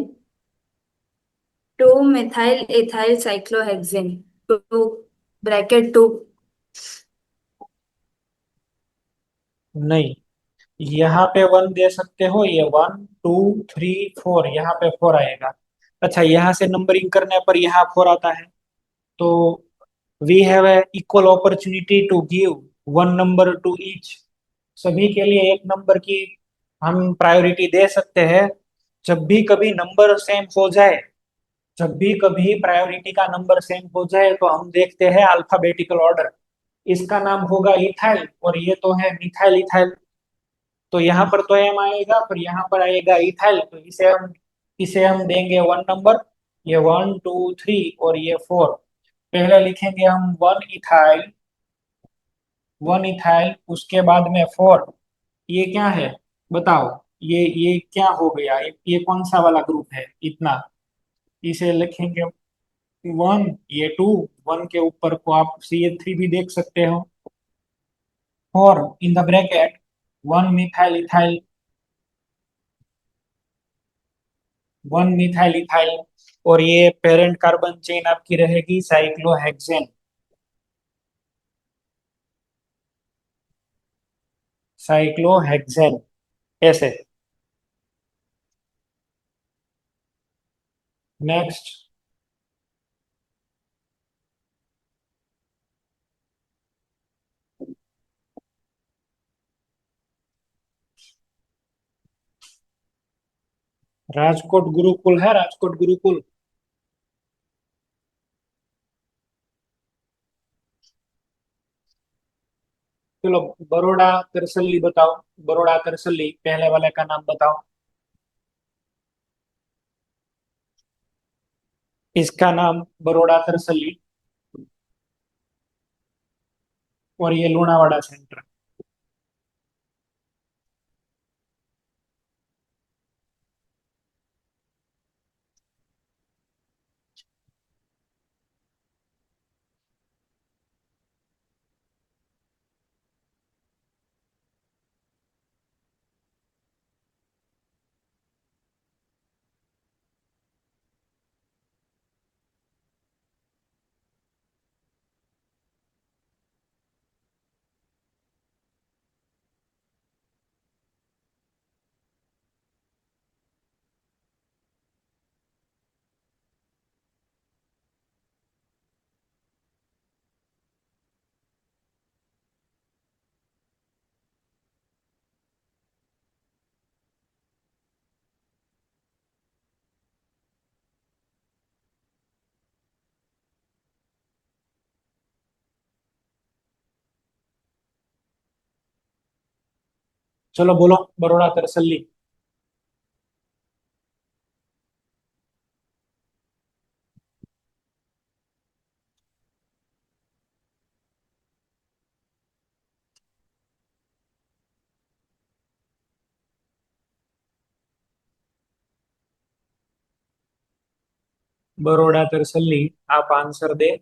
2 methyl ethyl cyclohexane 2 bracket 2। नहीं, यहाँ पे 1 दे सकते हो, ये 1 2 3 4, यहाँ पे 4 आएगा। अच्छा, यहाँ से नंबरिंग करने पर यहाँ 4 आता है, तो we have a equal opportunity to give 1 number to each. सभी के लिए एक नंबर की हम प्रायोरिटी दे सकते हैं। जब भी कभी नंबर सेम हो जाए, जब भी कभी प्रायोरिटी का नंबर सेम हो जाए, तो हम देखते हैं अल्फाबेटिकल ऑर्डर। इसका नाम होगा इथाइल और ये तो है मिथाइल इथाइल। तो यहाँ पर तो एम आएगा, पर यहाँ पर आएगा इथाइल, तो इसे हम देंगे 1 नंबर। ये 1 2 3 और ये 4। पहले लिखेंगे हम 1 इथाइल, 1 इथाइल, उसके बाद में 4। ये क्या है बताओ? ये क्या हो गया? ये कौन सा वाला ग्रुप है इतना? इसे लिखेंगे 1, ये 2, 1 के ऊपर को आप CH3 भी देख सकते हो। 4 in the bracket 1 methyl ethyl, 1 methyl ethyl. और ये पेरेंट कार्बन चेन आपकी रहेगी साइक्लोहेक्सेन, साइक्लोहेक्सेन ऐसे। नेक्स्ट, राजकोट गुरुकुल है, राजकोट गुरुकुल। चलो, बड़ौदा करसली बताओ। बड़ौदा करसली पहले वाले का नाम बताओ। इसका नाम बड़ौदा करसली, और ये लूणावाड़ा सेंटर। चलो बोलो, बड़ौदा करसली। बड़ौदा तरसली, आप आंसर दे।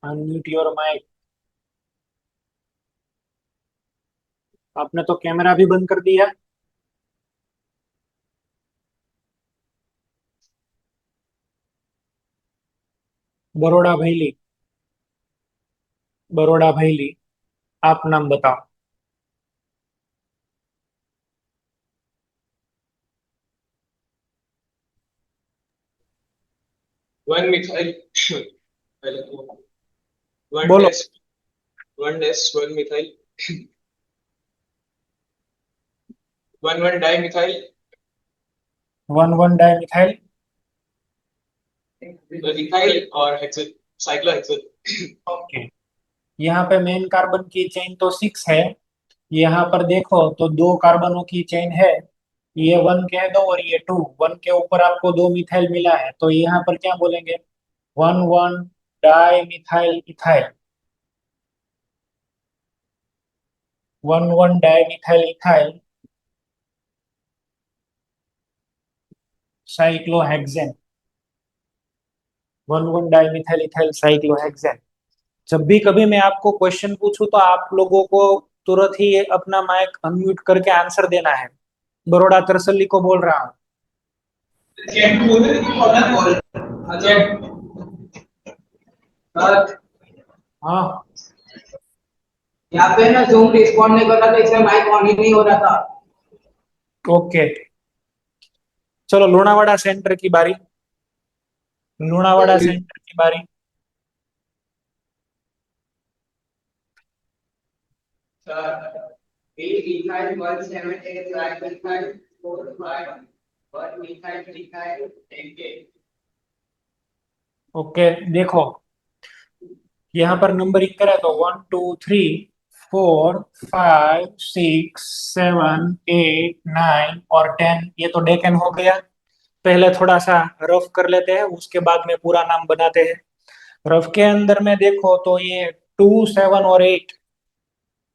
Unmute your mic. आपने तो कैमरा भी बंद कर दिया। बड़ौदा भैली, बड़ौदा भैली, आप नाम बताओ। 1 मिथाइल 1 बोलो। dash 1 dash 1 methyl 1 dimethyl 1 1 dimethyl. Ethyl और हेक्सेन साइक्लोहेक्सेन। ओके, यहाँ पे मेन कार्बन की चेन तो 6 है। यहाँ पर देखो तो 2 कार्बनों की चेन है, ये वन कह दो और ये टू, वन के ऊपर आपको दो मिथाइल मिला है तो यहाँ पर क्या बोलेंगे, one one die methyl ethyl, one one die methyl ethyl cyclohexane, one one die methyl ethyl cyclohexane. जब भी कभी मैं आपको क्वेश्चन पूछूं तो आप लोगों को तुरंत ही अपना माइक अनम्यूट करके आंसर देना है। बड़ौदा तरसली को बोल रहा हूँ। हाँ यहाँ पे ना जूम रिस्पॉन्ड नहीं कर रहा था इसलिए माइक ऑन ही नहीं हो रहा था। ओके, चलो लुणावाड़ा सेंटर की बारी, लुणावाड़ा सेंटर की बारी। Sir, 8 ethyl 178 trimethyl 45 1methyl ethyl 10K। Okay देखो, यहाँ पर नंबरिंग करें तो 1 2 3 4 5 6 7 8 9 और 10, ये तो डेकन हो गया। पहले थोड़ा सा रफ कर लेते हैं, उसके बाद में पूरा नाम बनाते हैं। रफ के अंदर में देखो तो ये 2 7 और 8,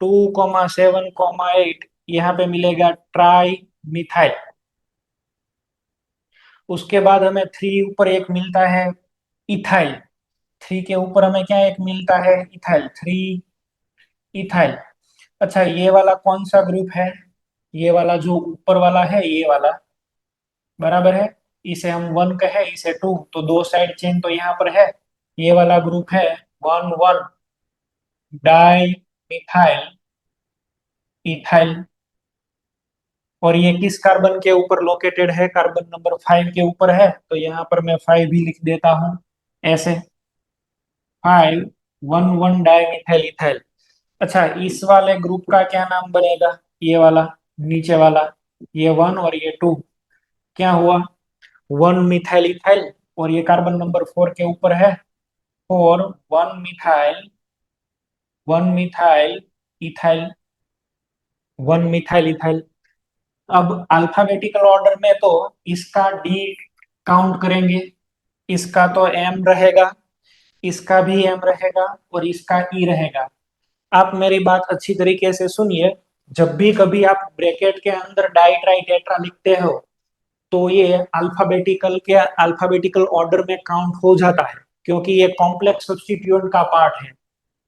2 7 8 यहाँ पे मिलेगा ट्राई मिथाइल। उसके बाद हमें 3 ऊपर एक मिलता है इथाइल, 3 के ऊपर हमें क्या एक मिलता है इथाइल, 3 इथाइल। अच्छा ये वाला कौन सा ग्रुप है, ये वाला जो ऊपर वाला है ये वाला, बराबर है। इसे हम वन कहे, इसे टू, तो दो साइड चेन तो यहाँ पर है। ये वाला ग्रुप है one one die methyl ethyl, और ये किस कार्बन के ऊपर लोकेटेड है, कार्बन नंबर 5 के ऊपर है, तो यहाँ पर मैं 5 भी लिख देता हूँ ऐसे, 5 one one die methyl ethyl. अच्छा इस वाले ग्रुप का क्या नाम बनेगा, ये वाला नीचे वाला, ये वन और ये टू, क्या हुआ, वन मिथाइल इथाइल, और ये कार्बन नंबर 4 के ऊपर है, four one methyl ethyl, one methyl ethyl. अब अल्फाबेटिकल ऑर्डर में तो इसका डी काउंट करेंगे, इसका तो एम रहेगा, इसका भी एम रहेगा और इसका ई रहेगा। आप मेरी बात अच्छी तरीके से सुनिए, जब भी कभी आप ब्रैकेट के अंदर डाई ट्राई टेट्रा लिखते हो तो ये अल्फाबेटिकल ऑर्डर में काउंट हो जाता है, क्योंकि ये कॉम्प्लेक्स सब्स्टिट्यूएंट का पार्ट है।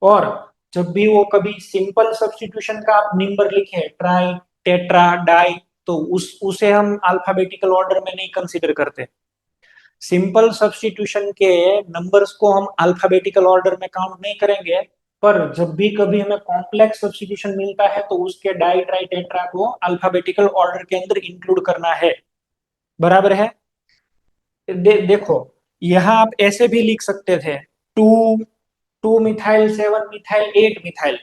और जब भी वो कभी सिंपल सब्स्टिट्यूशन का आप नंबर लिखे, ट्राई टेट्रा डाई, तो उसे हम अल्फाबेटिकल ऑर्डर में नहीं कंसीडर करते। सिंपल सब्स्टिट्यूशन के नंबर्स को हम अल्फाबेटिकल ऑर्डर में काउंट नहीं करेंगे, पर जब भी कभी हमें कॉम्प्लेक्स सब्स्टिट्यूशन मिलता है तो उसके डाई ट्राई टेट्रा को अल्फाबेटिकल ऑर्डर के अंदर इंक्लूड करना है, बराबर है। देखो यहाँ आप ऐसे भी लिख सकते थे, टू 2 मिथाइल 7 मिथाइल 8 मिथाइल,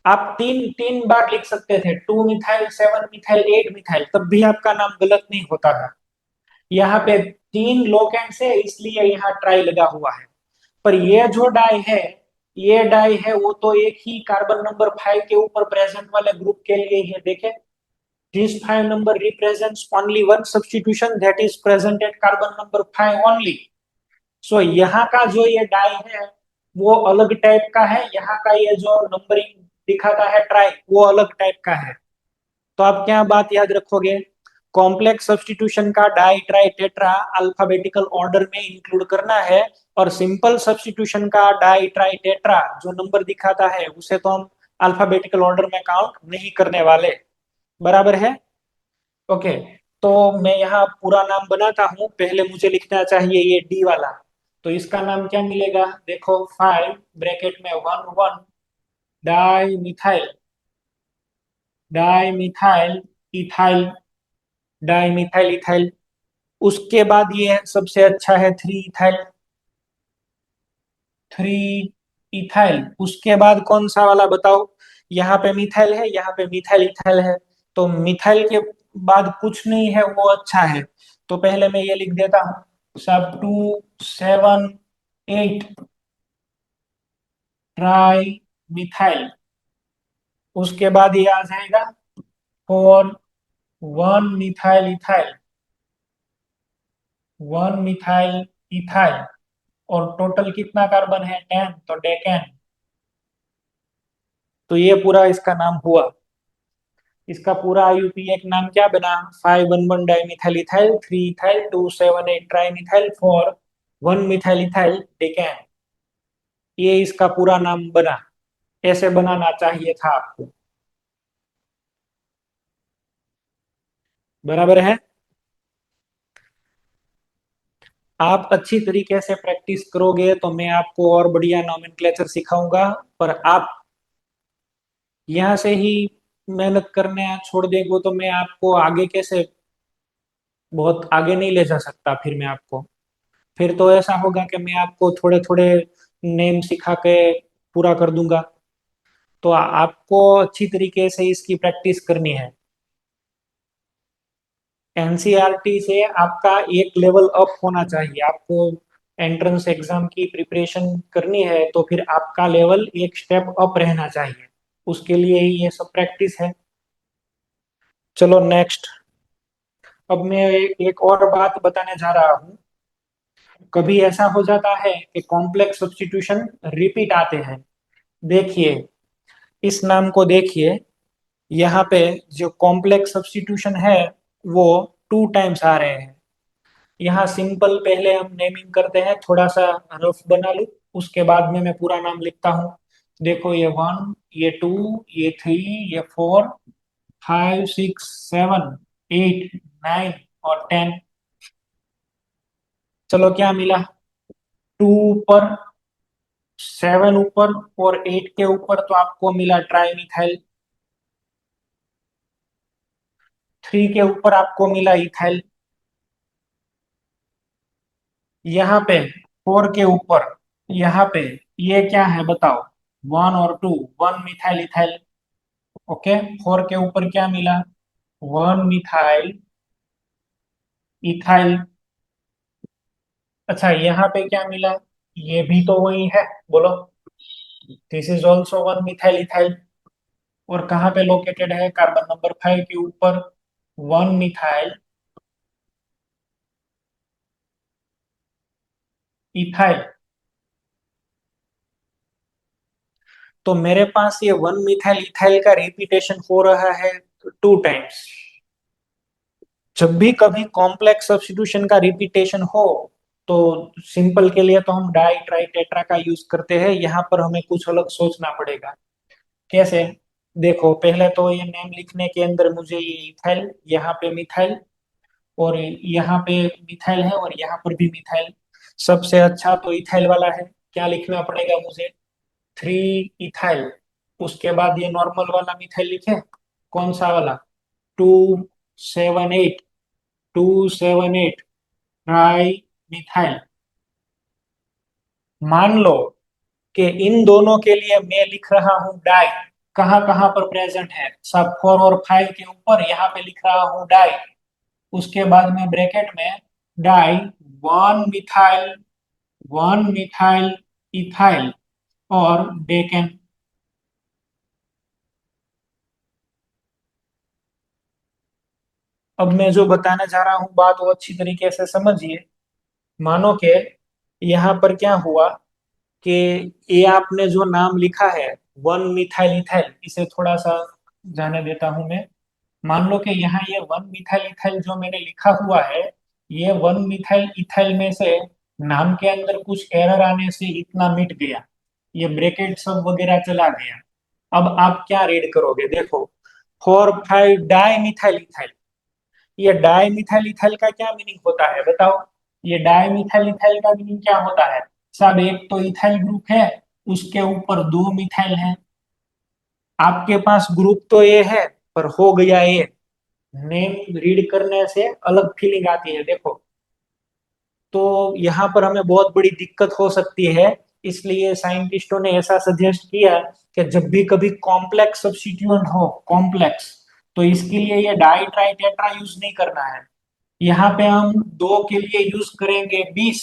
आप तीन तीन बार लिख सकते थे, 2 मिथाइल 7 मिथाइल 8 मिथाइल, तब भी आपका नाम गलत नहीं होता था। यहाँ पे 3 लोकेंट्स है इसलिए यहाँ ट्राई लगा हुआ है। पर ये जो डाई है, ये डाई है वो तो एक ही कार्बन नंबर 5 के ऊपर प्रेजेंट वाले ग्रुप के लिए ही है। देखे, this 5 number represents only one substitution that is present at carbon number 5 only. So यहाँ का जो ये डाई है वो अलग टाइप का है, यहाँ का ये जो नंबरिंग दिखाता है ट्राई वो अलग टाइप का है। तो आप क्या बात याद रखोगे, कॉम्प्लेक्स सब्स्टिट्यूशन का di tri tetra alphabetical order में इंक्लूड करना है, और सिंपल सब्स्टिट्यूशन का डाई ट्राई टेट्रा जो नंबर दिखाता है उसे तो हम अल्फाबेटिकल ऑर्डर में काउंट नहीं करने वाले, बराबर है। ओके, तो मैं यहाँ पूरा नाम बनाता हूँ, पहले मुझे लिखना चाहिए ये डी वाला, तो इसका नाम क्या मिलेगा, देखो 5 ब्रैकेट में one one di methyl, die methyl ethyl, di methyl ethyl. उसके बाद ये सबसे अच्छा है 3 इथाइल, 3 इथाइल। उसके बाद कौन सा वाला बताओ, यहाँ पे मिथाइल है, यहाँ पे मिथाइल इथाइल है, तो मिथाइल के बाद कुछ नहीं है वो अच्छा है, तो पहले मैं ये लिख देता हूँ सब 2 7 8 ट्राई मिथाइल। उसके बाद ये आ जाएगा 4 1 मिथाइल इथाइल, 1 मिथाइल इथाइल, और टोटल कितना कार्बन है 10, तो डेकेन। तो ये पूरा इसका नाम हुआ। इसका पूरा आईयूपीएक नाम क्या बना? 511 dimethyl ethyl, 3 ethyl, 278 trimethyl, 4 1 methyl ethyl decane. ये इसका पूरा नाम बना। ऐसे बनाना चाहिए था आपको। बराबर है। आप अच्छी तरीके से प्रैक्टिस करोगे तो मैं आपको और बढ़िया नोमेनक्लेचर सिखाऊंगा। पर आप यहाँ से ही मेहनत करने छोड़ देंगे तो मैं आपको आगे कैसे, बहुत आगे नहीं ले जा सकता फिर मैं आपको। फिर तो ऐसा होगा कि मैं आपको थोड़े थोड़े नेम सिखा के पूरा कर दूंगा। तो आपको अच्छी तरीके से इसकी प्रैक्टिस करनी है। एनसीईआरटी से आपका एक लेवल अप होना चाहिए। आपको एंट्रेंस एग्जाम की प्रिपरेशन करनी है तो फिर आपका लेवल एक स्टेप अप रहना चाहिए। उसके लिए ही ये सब प्रैक्टिस है। चलो नेक्स्ट। अब मैं एक और बात बताने जा रहा हूँ। कभी ऐसा हो जाता है कि कॉम्प्लेक्स सब्स्टिट्यूशन रिपीट आते हैं। देखिए, इस नाम को देखिए, यहाँ पे जो कॉम्प्लेक्स सब्स्टिट्यूशन है वो 2 टाइम्स आ रहे हैं। यहाँ सिंपल पहले हम नेमिंग करते हैं, थोड़ा सा रफ बना लूं, उसके बाद में मैं पूरा नाम लिखता हूँ। देखो, ये 1, ये 2, ये 3, ये 4, 5, 6, 7, 8, 9 और 10। चलो, क्या मिला? 2 ऊपर, 7 ऊपर और 8 के ऊपर तो आपको मिला ट्राइमिथाइल। 3 के ऊपर आपको मिला इथाइल। यहाँ पे 4 के ऊपर, यहाँ पे ये क्या है बताओ? 1 और 2, 1 मिथाइल इथाइल। ओके, 4 के ऊपर क्या मिला? 1 मिथाइल इथाइल। अच्छा, यहाँ पे क्या मिला? ये भी तो वही है, बोलो। This is also 1 methyl ethyl. और कहाँ पे लोकेटेड है? कार्बन नंबर 5 के ऊपर 1 मिथाइल इथाइल। तो मेरे पास ये 1 मिथाइल इथाइल का रिपीटेशन हो रहा है 2 टाइम्स। जब भी कभी कॉम्प्लेक्स सब्स्टिट्यूशन का रिपीटेशन हो तो सिंपल के लिए तो हम डाई ट्राई टेट्रा का यूज करते हैं। यहाँ पर हमें कुछ अलग सोचना पड़ेगा। कैसे? देखो, पहले तो ये नेम लिखने के अंदर मुझे ये इथाइल, यहाँ पे मिथाइल, और यहाँ पे मिथाइल है, और यहाँ पर भी मिथाइल। सबसे अच्छा तो इथाइल वाला है। क्या लिखना पड़ेगा मुझे? 3 इथाइल। उसके बाद ये नॉर्मल वाला मिथाइल लिखे। कौन सा वाला? 278, 278 ट्राई मिथाइल। मान लो कि इन दोनों के लिए मैं लिख रहा हूं डाई। कहां कहां पर प्रेजेंट है? सब 4 और 5 के ऊपर यहाँ पे लिख रहा हूं डाई। उसके बाद में ब्रैकेट में डाई 1 मिथाइल, 1 मिथाइल इथाइल और डेकेन। अब मैं जो बताने जा रहा हूँ बात वो अच्छी तरीके से समझिए। मानो कि यहाँ पर क्या हुआ कि ये आपने जो नाम लिखा है 1 मिथाइल इथाइल, इसे थोड़ा सा जाने देता हूं मैं। मान लो कि यहाँ ये 1 मिथाइल इथाइल जो मैंने लिखा हुआ है, ये 1 मिथाइल इथाइल में से नाम के अंदर कुछ एरर आने से इतना मिट गया। ये ब्रैकेट सब वगैरह चला गया। अब आप क्या रीड करोगे? देखो, 4 5 डाई मिथाइल इथाइल। ये डाई मिथाइल इथाइल का क्या मीनिंग होता है बताओ? ये डाई मिथाइल इथाइल का मीनिंग क्या होता है? सब एक तो इथाइल ग्रुप है, उसके ऊपर 2 मिथाइल है। आपके पास ग्रुप तो ये है, पर हो गया ये। नेम रीड करने से अलग फीलिंग आती है। देखो, तो यहाँ पर हमें बहुत बड़ी दिक्कत हो सकती है। इसलिए साइंटिस्टों ने ऐसा सजेस्ट किया कि जब भी कभी कॉम्प्लेक्स सब्स्टिट्यूएंट हो, कॉम्प्लेक्स, तो इसके लिए ये डाई ट्राई टेट्रा यूज नहीं करना है। यहाँ पे हम 2 के लिए यूज करेंगे 20।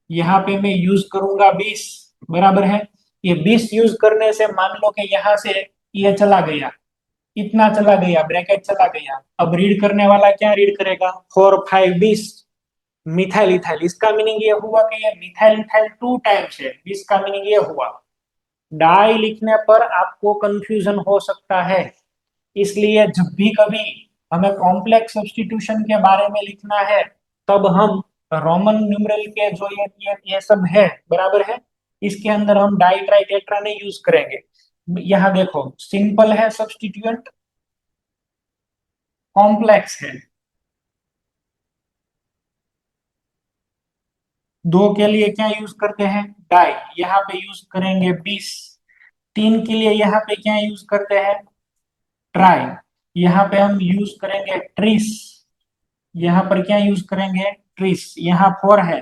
यहाँ पे मैं यूज करूंगा 20। बराबर है। ये 20 यूज करने से मान लो कि यहाँ से ये चला गया, इतना चला गया, ब्रैकेट चला गया। अब रीड करने वाला क्या रीड करेगा, 4 5 20 मिथाइल इथाइल। इसका मीनिंग ये हुआ कि ये मिथाइल इथाइल 2 टाइम्स है। 20 का मीनिंग ये हुआ। डाई लिखने पर आपको कंफ्यूजन हो सकता है, इसलिए जब भी कभी हमें कॉम्प्लेक्स सब्स्टिट्यूशन के बारे में लिखना है, तब हम रोमन न्यूमेरल के जो ये सब है, बराबर है, इसके अंदर हम डाई ट्राई टेट्रा नहीं यूज करेंगे। यहाँ देखो, सिंपल है सब्स्टिट्यूएंट, कॉम्प्लेक्स है। 2 के लिए क्या यूज करते हैं, डाई, यहाँ पे यूज करेंगे 20। 3 के लिए यहाँ पे क्या यूज करते हैं, ट्राई, यहाँ पे हम यूज करेंगे ट्रिस। यहाँ पर क्या यूज करेंगे, ट्रिस। यहाँ 4 है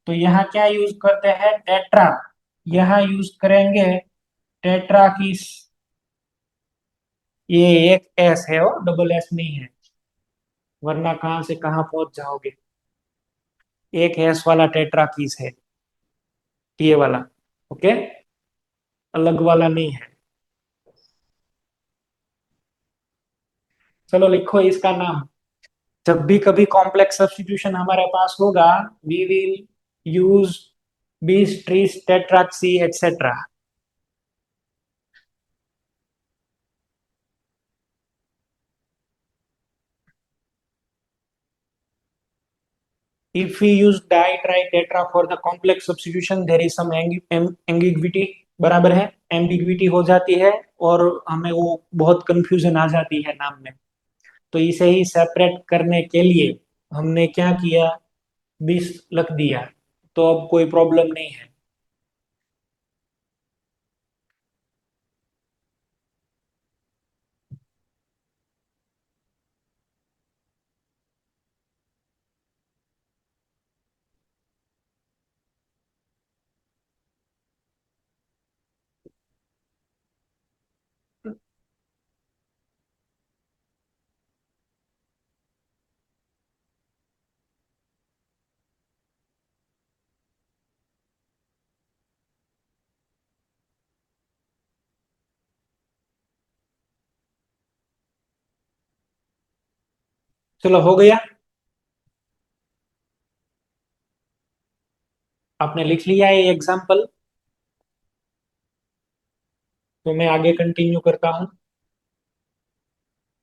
तो यहाँ क्या यूज करते हैं, टेट्रा, यहाँ यूज करेंगे टेट्रा किस। ये एक एस है और डबल एस नहीं है, वरना कहां से कहां पहुंच जाओगे। एक एस वाला टेट्रा किस है, ये वाला, ओके, अलग वाला नहीं है। चलो लिखो इसका नाम। जब भी कभी कॉम्प्लेक्स सब्स्टिट्यूशन हमारे पास होगा, we will use bis tris tetrakis etcetera. If we use di, tri, tetra for the complex substitution, there is some ambiguity, बराबर है, एम्बिग्विटी हो जाती है और हमें वो बहुत कंफ्यूजन आ जाती है नाम में। तो इसे ही सेपरेट करने के लिए हमने क्या किया, 20 लिख दिया, तो अब कोई प्रॉब्लम नहीं है। चलो हो गया, आपने लिख लिया है एग्जाम्पल, तो मैं आगे कंटिन्यू करता हूँ।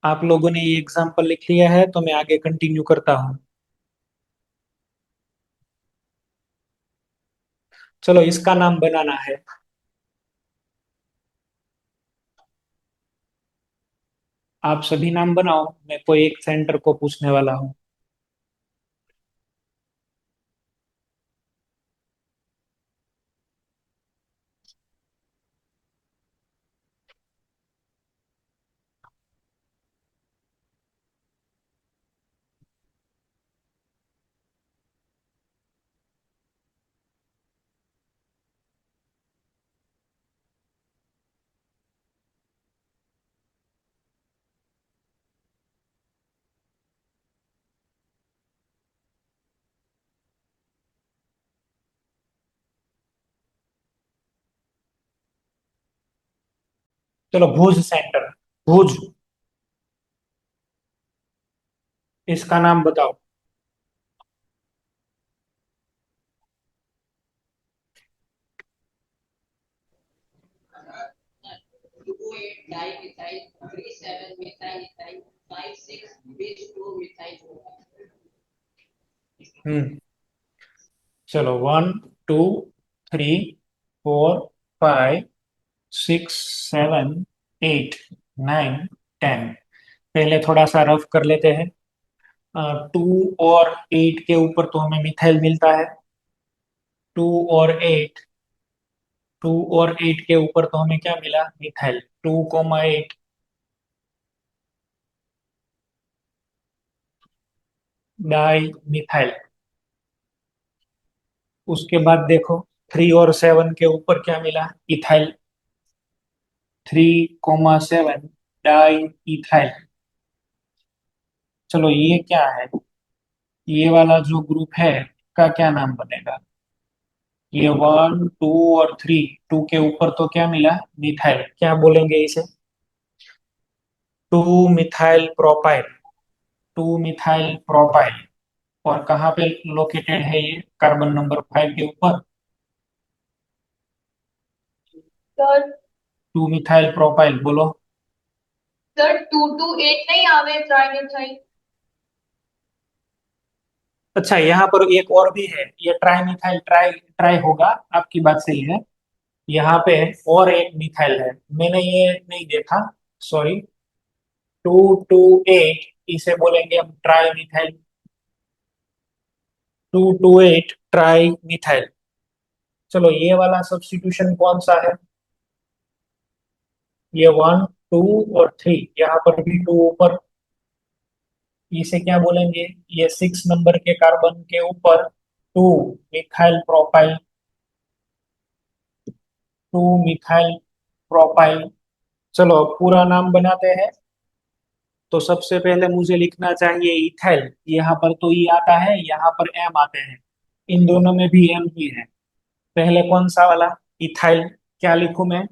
आप लोगों ने ये एग्जाम्पल लिख लिया है तो मैं आगे कंटिन्यू करता हूँ। चलो इसका नाम बनाना है। आप सभी नाम बनाओ, मैं कोई एक सेंटर को पूछने वाला हूँ। चलो भुज सेंटर, भुज, इसका नाम बताओ। हम्म, चलो 1 2 3 4 5 6 7 8 9 10। पहले थोड़ा सा रफ कर लेते हैं। 2 और 8 के ऊपर तो हमें मिथाइल मिलता है। 2 और 8, 2 और 8 के ऊपर तो हमें क्या मिला, मिथाइल। 2 8 di methyl. उसके बाद देखो 3 और 7 के ऊपर क्या मिला, इथाइल। 3 7 di ethyl. चलो ये क्या है, ये वाला जो ग्रुप है का क्या नाम बनेगा, ये 1 2 और 3, 2 के ऊपर तो क्या मिला, मिथाइल, क्या बोलेंगे इसे। 2 मिथाइल प्रोपाइल, 2 मिथाइल प्रोपाइल। और कहाँ पे लोकेटेड है ये? कार्बन नंबर 5 के ऊपर। सर 2 मिथाइल प्रोपाइल बोलो। सर 228 नहीं आवे ट्राइमिथाइल। अच्छा, यहाँ पर एक और भी है, ये ट्राई मिथाइल ट्राई ट्राई होगा, आपकी बात सही है। यहाँ पे और एक मिथाइल है, मैंने ये नहीं देखा, सॉरी। 228, इसे बोलेंगे हम ट्राई मिथाइल। 228 tri methyl. चलो, ये वाला सब्स्टिट्यूशन कौन सा है? ये 1 2 और 3, यहाँ पर भी 2 ऊपर। इसे क्या बोलेंगे? ये 6 नंबर के कार्बन के ऊपर 2 मिथाइल प्रोपाइल, 2 मिथाइल प्रोपाइल। चलो, अब पूरा नाम बनाते हैं। तो सबसे पहले मुझे लिखना चाहिए इथाइल। यहाँ पर तो ई आता है, यहाँ पर एम आते हैं, इन दोनों में भी एम ही है। पहले कौन सा वाला? इथाइल। क्या लिखूं मैं?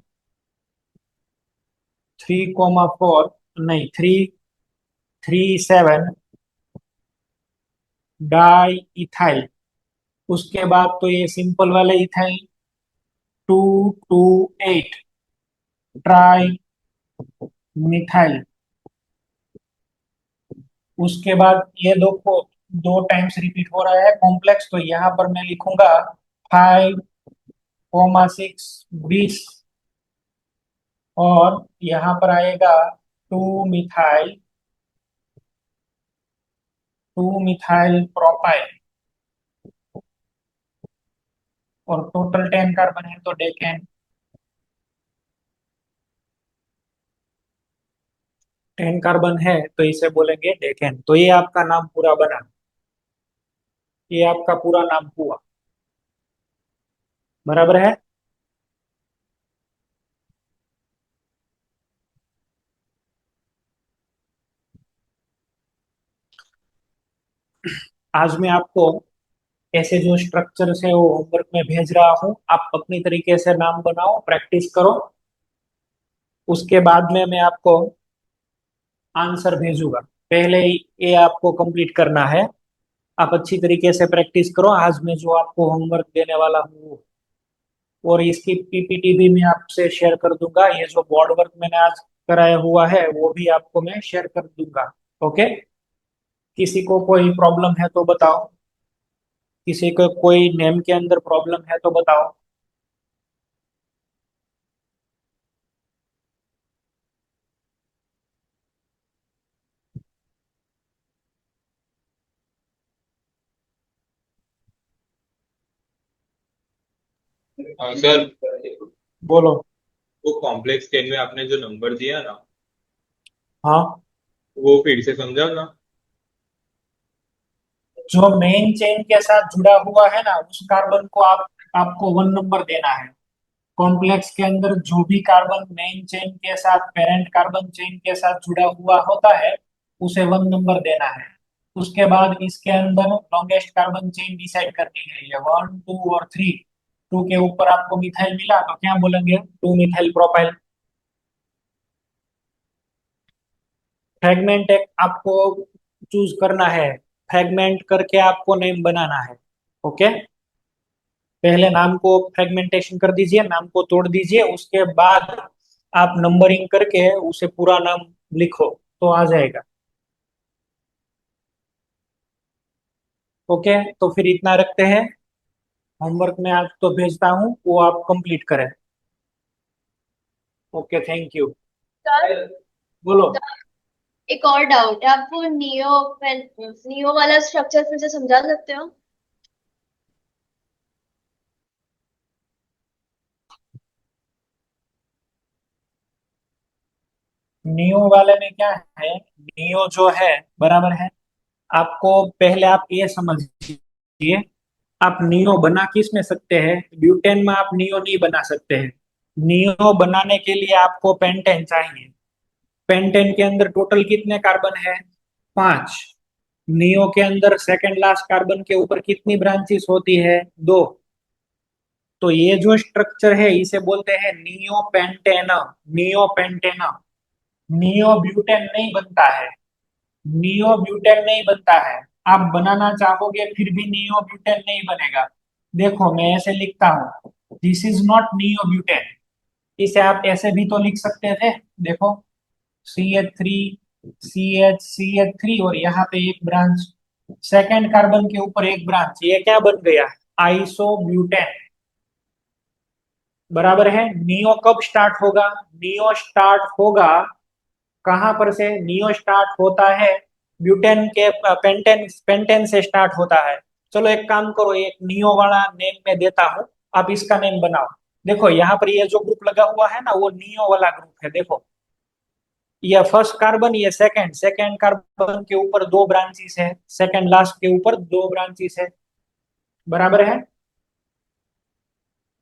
3,4, नहीं, 3,3,7 डाई इथाइल। उसके बाद तो ये सिंपल वाले इथाइल, 228 ट्राई मिथाइल। उसके बाद ये दो को 2 टाइम्स रिपीट हो रहा है कॉम्प्लेक्स, तो यहाँ पर मैं लिखूंगा 5,6 20। और यहाँ पर आएगा 2 मिथाइल, 2 मिथाइल प्रोपाइल। और टोटल 10 कार्बन है तो डेकेन। 10 कार्बन है तो इसे बोलेंगे डेकेन। तो ये आपका नाम पूरा बना, ये आपका पूरा नाम हुआ। बराबर है? आज मैं आपको ऐसे जो स्ट्रक्चर है वो होमवर्क में भेज रहा हूँ, आप अपनी तरीके से नाम बनाओ, प्रैक्टिस करो। उसके बाद में मैं आपको आंसर भेजूंगा। पहले ही ये आपको कंप्लीट करना है। आप अच्छी तरीके से प्रैक्टिस करो। आज मैं जो आपको होमवर्क देने वाला हूँ, और इसकी पीपीटी भी मैं आपसे शेयर कर दूंगा। ये जो बोर्ड वर्क मैंने आज कराया हुआ है वो भी आपको मैं शेयर कर दूंगा। ओके? किसी को कोई प्रॉब्लम है तो बताओ, किसी को कोई नेम के अंदर प्रॉब्लम है तो बताओ। सर, बोलो। वो कॉम्प्लेक्स चेन में आपने जो नंबर दिया ना, हाँ, वो फिर से समझाओ ना। जो मेन चेन के साथ जुड़ा हुआ है ना, उस कार्बन को आपको 1 नंबर देना है। कॉम्प्लेक्स के अंदर जो भी कार्बन मेन चेन के साथ, पेरेंट कार्बन चेन के साथ जुड़ा हुआ होता है, उसे 1 नंबर देना है। उसके बाद इसके अंदर लॉन्गेस्ट कार्बन चेन डिसाइड करनी है, ये 1 2 और 3। 2 के ऊपर आपको मिथाइल मिला तो क्या बोलेंगे? 2 मिथाइल प्रोपाइल। फ्रेगमेंट एक आपको चूज करना है, फ्रेगमेंट करके आपको नेम बनाना है। ओके? पहले नाम को फ्रेगमेंटेशन कर दीजिए, नाम को तोड़ दीजिए, उसके बाद आप नंबरिंग करके उसे पूरा नाम लिखो तो आ जाएगा। ओके, तो फिर इतना रखते हैं। होमवर्क में आज तो भेजता हूँ, वो आप कंप्लीट करें। Okay, thank you. सर बोलो। एक और डाउट है, आप वो नियो वाला स्ट्रक्चर फिर से समझा सकते हो? नियो वाले में क्या है? नियो जो है, बराबर है, आपको पहले आप ये समझिए, आप नियो बना किस में सकते हैं? ब्यूटेन में आप नियो नहीं बना सकते हैं। नियो बनाने के लिए आपको पेंटेन चाहिए। पेंटेन के अंदर टोटल कितने कार्बन है? 5। नियो के अंदर सेकंड लास्ट कार्बन के ऊपर कितनी ब्रांचेस होती है? 2। तो ये जो स्ट्रक्चर है इसे बोलते हैं नियो पेंटेना। नियो पेंटेना। नियोब्यूटेन नहीं बनता है, नियोब्यूटेन नहीं बनता है। आप बनाना चाहोगे फिर भी नियोब्यूटेन नहीं बनेगा। देखो मैं ऐसे लिखता हूँ, दिस इज नॉट नियोब्यूटेन। इसे आप ऐसे भी तो लिख सकते थे। देखो CH3 CH3 और यहाँ पे एक ब्रांच, सेकेंड कार्बन के ऊपर एक ब्रांच, ये क्या बन गया? आइसोब्यूटेन। बराबर है। नियो कब स्टार्ट होगा? नियो स्टार्ट होगा कहां पर से? नियो स्टार्ट होता है ब्यूटेन के पेंटेन पेंटेन से स्टार्ट होता है। चलो एक काम करो, एक नियो वाला नेम मैं देता हूं, आप इसका नेम बनाओ। देखो यहाँ पर ये जो ग्रुप लगा हुआ है ना, वो नियो वाला ग्रुप है। देखो ये फर्स्ट कार्बन, ये सेकंड, सेकंड कार्बन के ऊपर दो ब्रांचेस है, सेकंड लास्ट के ऊपर दो ब्रांचेस है। बराबर है।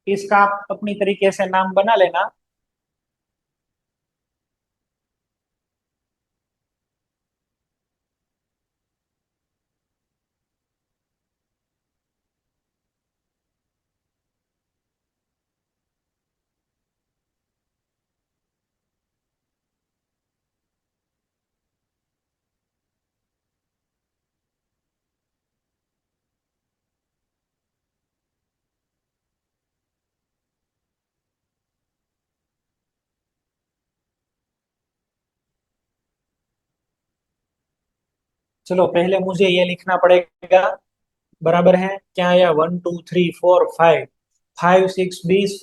इसका आप अपनी तरीके से नाम बना लेना। चलो पहले मुझे ये लिखना पड़ेगा। बराबर है। क्या आया? 1 2 3 4 5, 5 6 20,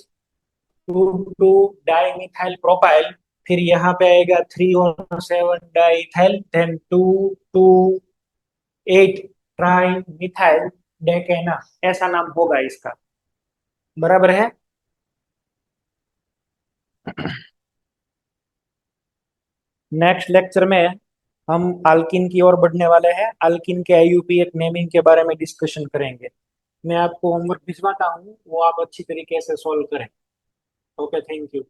2 2 डाई प्रोपाइल। फिर यहाँ पे आएगा 3 और 7 डाई, देन 2 2 8 ट्राई मिथाइल डेकेना। ऐसा नाम होगा इसका। बराबर है। नेक्स्ट लेक्चर में हम अल्किन की ओर बढ़ने वाले हैं। अल्किन के आईयूपीएक नेमिंग के बारे में डिस्कशन करेंगे। मैं आपको होमवर्क भिजवाता हूँ, वो आप अच्छी तरीके से सॉल्व करें। Okay, thank you.